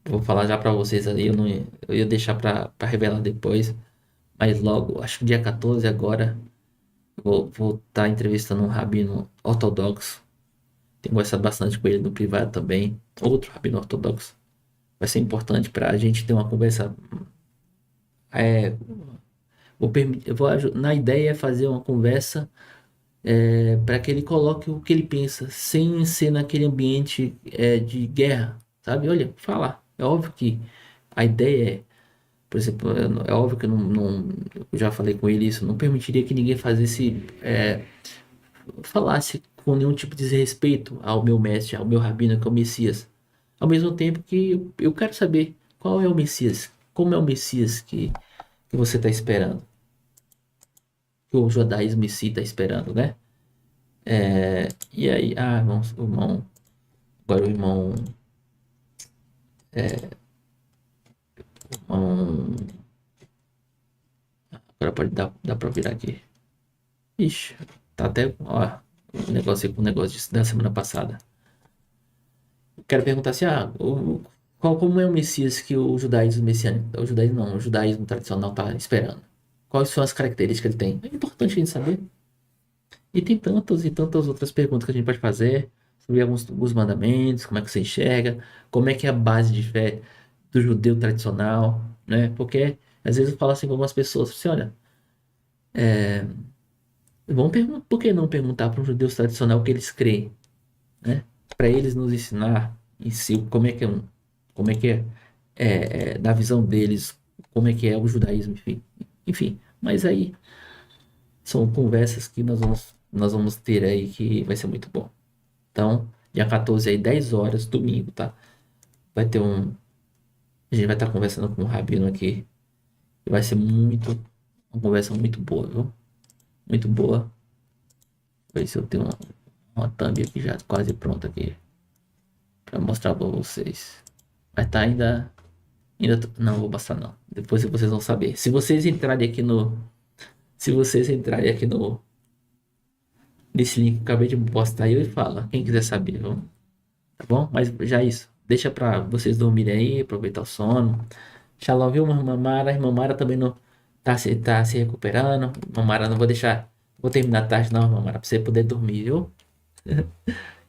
[SPEAKER 2] Vou falar já para vocês ali, eu ia deixar para revelar depois, mas logo, acho que dia 14 agora, vou estar entrevistando um rabino ortodoxo. Tenho conversado bastante com ele no privado também, outro rabino ortodoxo. Vai ser importante para a gente ter uma conversa. É, na ideia é fazer uma conversa para que ele coloque o que ele pensa, sem ser naquele ambiente de guerra, sabe? Olha, falar. É óbvio que a ideia é, por exemplo, é óbvio que eu já falei com ele isso, não permitiria que ninguém falasse com nenhum tipo de desrespeito ao meu mestre, ao meu rabino, que é o Messias. Ao mesmo tempo que eu quero saber qual é o Messias, como é o Messias que você está esperando, que o judaísmo em si está esperando, né? E aí, agora o irmão, agora pode dar pra virar aqui. Ixi, tá até, ó, o negócio aí com o negócio da semana passada. Quero perguntar assim, como é o Messias que o judaísmo messiânico, o judaísmo não, o judaísmo tradicional tá esperando? Quais são as características que ele tem? É importante a gente saber. E tem tantas e tantas outras perguntas que a gente pode fazer sobre alguns mandamentos, como é que você enxerga, como é que é a base de fé do judeu tradicional, né? Porque às vezes eu falo assim com algumas pessoas, assim, olha, por que não perguntar para um judeu tradicional o que eles creem, né? Para eles nos ensinar em si como é que da visão deles, como é que é o judaísmo, enfim. Mas aí são conversas que nós vamos ter aí que vai ser muito bom. Então, dia 14 aí, 10 horas, domingo, tá? Vai ter um. A gente vai estar conversando com o Rabino aqui. E vai ser uma conversa muito boa, viu? Muito boa. Ver se eu tenho uma thumb aqui já quase pronta aqui. Pra mostrar pra vocês. Mas tá não, vou passar não. Depois vocês vão saber. Se vocês entrarem aqui no. Nesse link que eu acabei de postar aí, eu falo. Quem quiser saber, vamos. Tá bom? Mas já é isso. Deixa pra vocês dormirem aí, aproveitar o sono. Shalom, viu, irmã Mara? Irmã Mara também não tá se recuperando. Irmã Mara, não vou deixar. Vou terminar tarde, não, irmã Mara, pra você poder dormir, viu?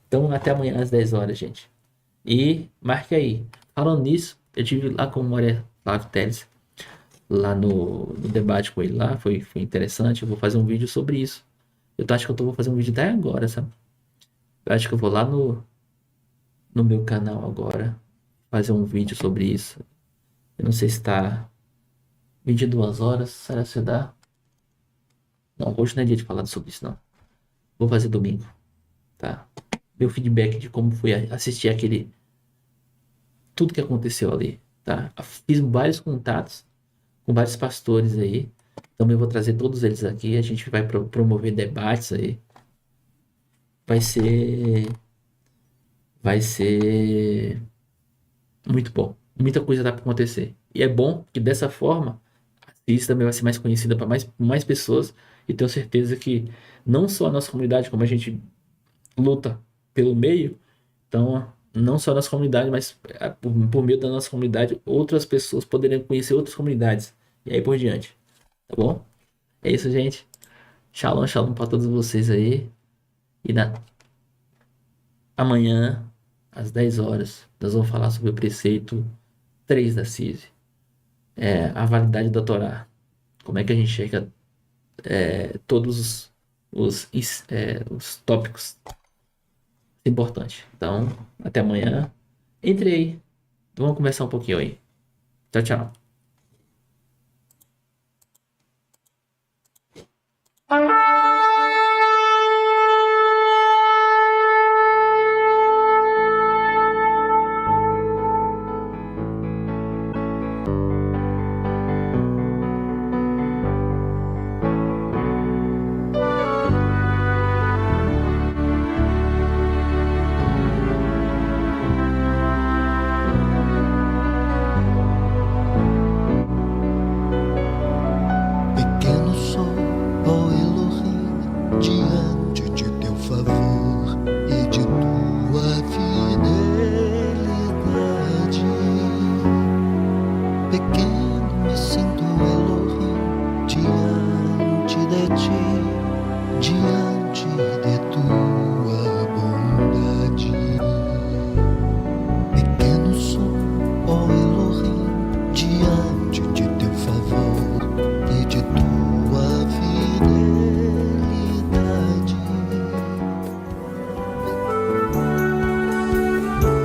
[SPEAKER 2] Então, até amanhã às 10 horas, gente. E marque aí. Falando nisso, eu tive lá com o Moria Flávio Teles, lá no debate com ele lá. Foi interessante. Eu vou fazer um vídeo sobre isso. Acho que vou fazer um vídeo até agora, sabe? Eu acho que eu vou lá no meu canal agora fazer um vídeo sobre isso. Eu não sei se tá 22 horas. Será que dá? Não, hoje não é dia de falar sobre isso, não. Vou fazer domingo, tá? Meu feedback de como foi assistir tudo que aconteceu ali, tá? Fiz vários contatos com vários pastores aí. Também vou trazer todos eles aqui. A gente vai promover debates aí. Vai ser, vai ser muito bom. Muita coisa dá para acontecer. E é bom que dessa forma isso também vai ser mais conhecida para mais pessoas. E tenho certeza que não só a nossa comunidade, como a gente luta pelo meio, então não só a nossa comunidade, mas por meio da nossa comunidade, outras pessoas poderiam conhecer outras comunidades. E aí por diante. Tá bom? É isso, gente. Shalom, shalom para todos vocês aí. E amanhã, às 10 horas, nós vamos falar sobre o preceito 3 da CISI. A validade da Torá. Como é que a gente chega todos os tópicos importantes. Então, até amanhã. Entre aí. Vamos conversar um pouquinho aí. Tchau, tchau.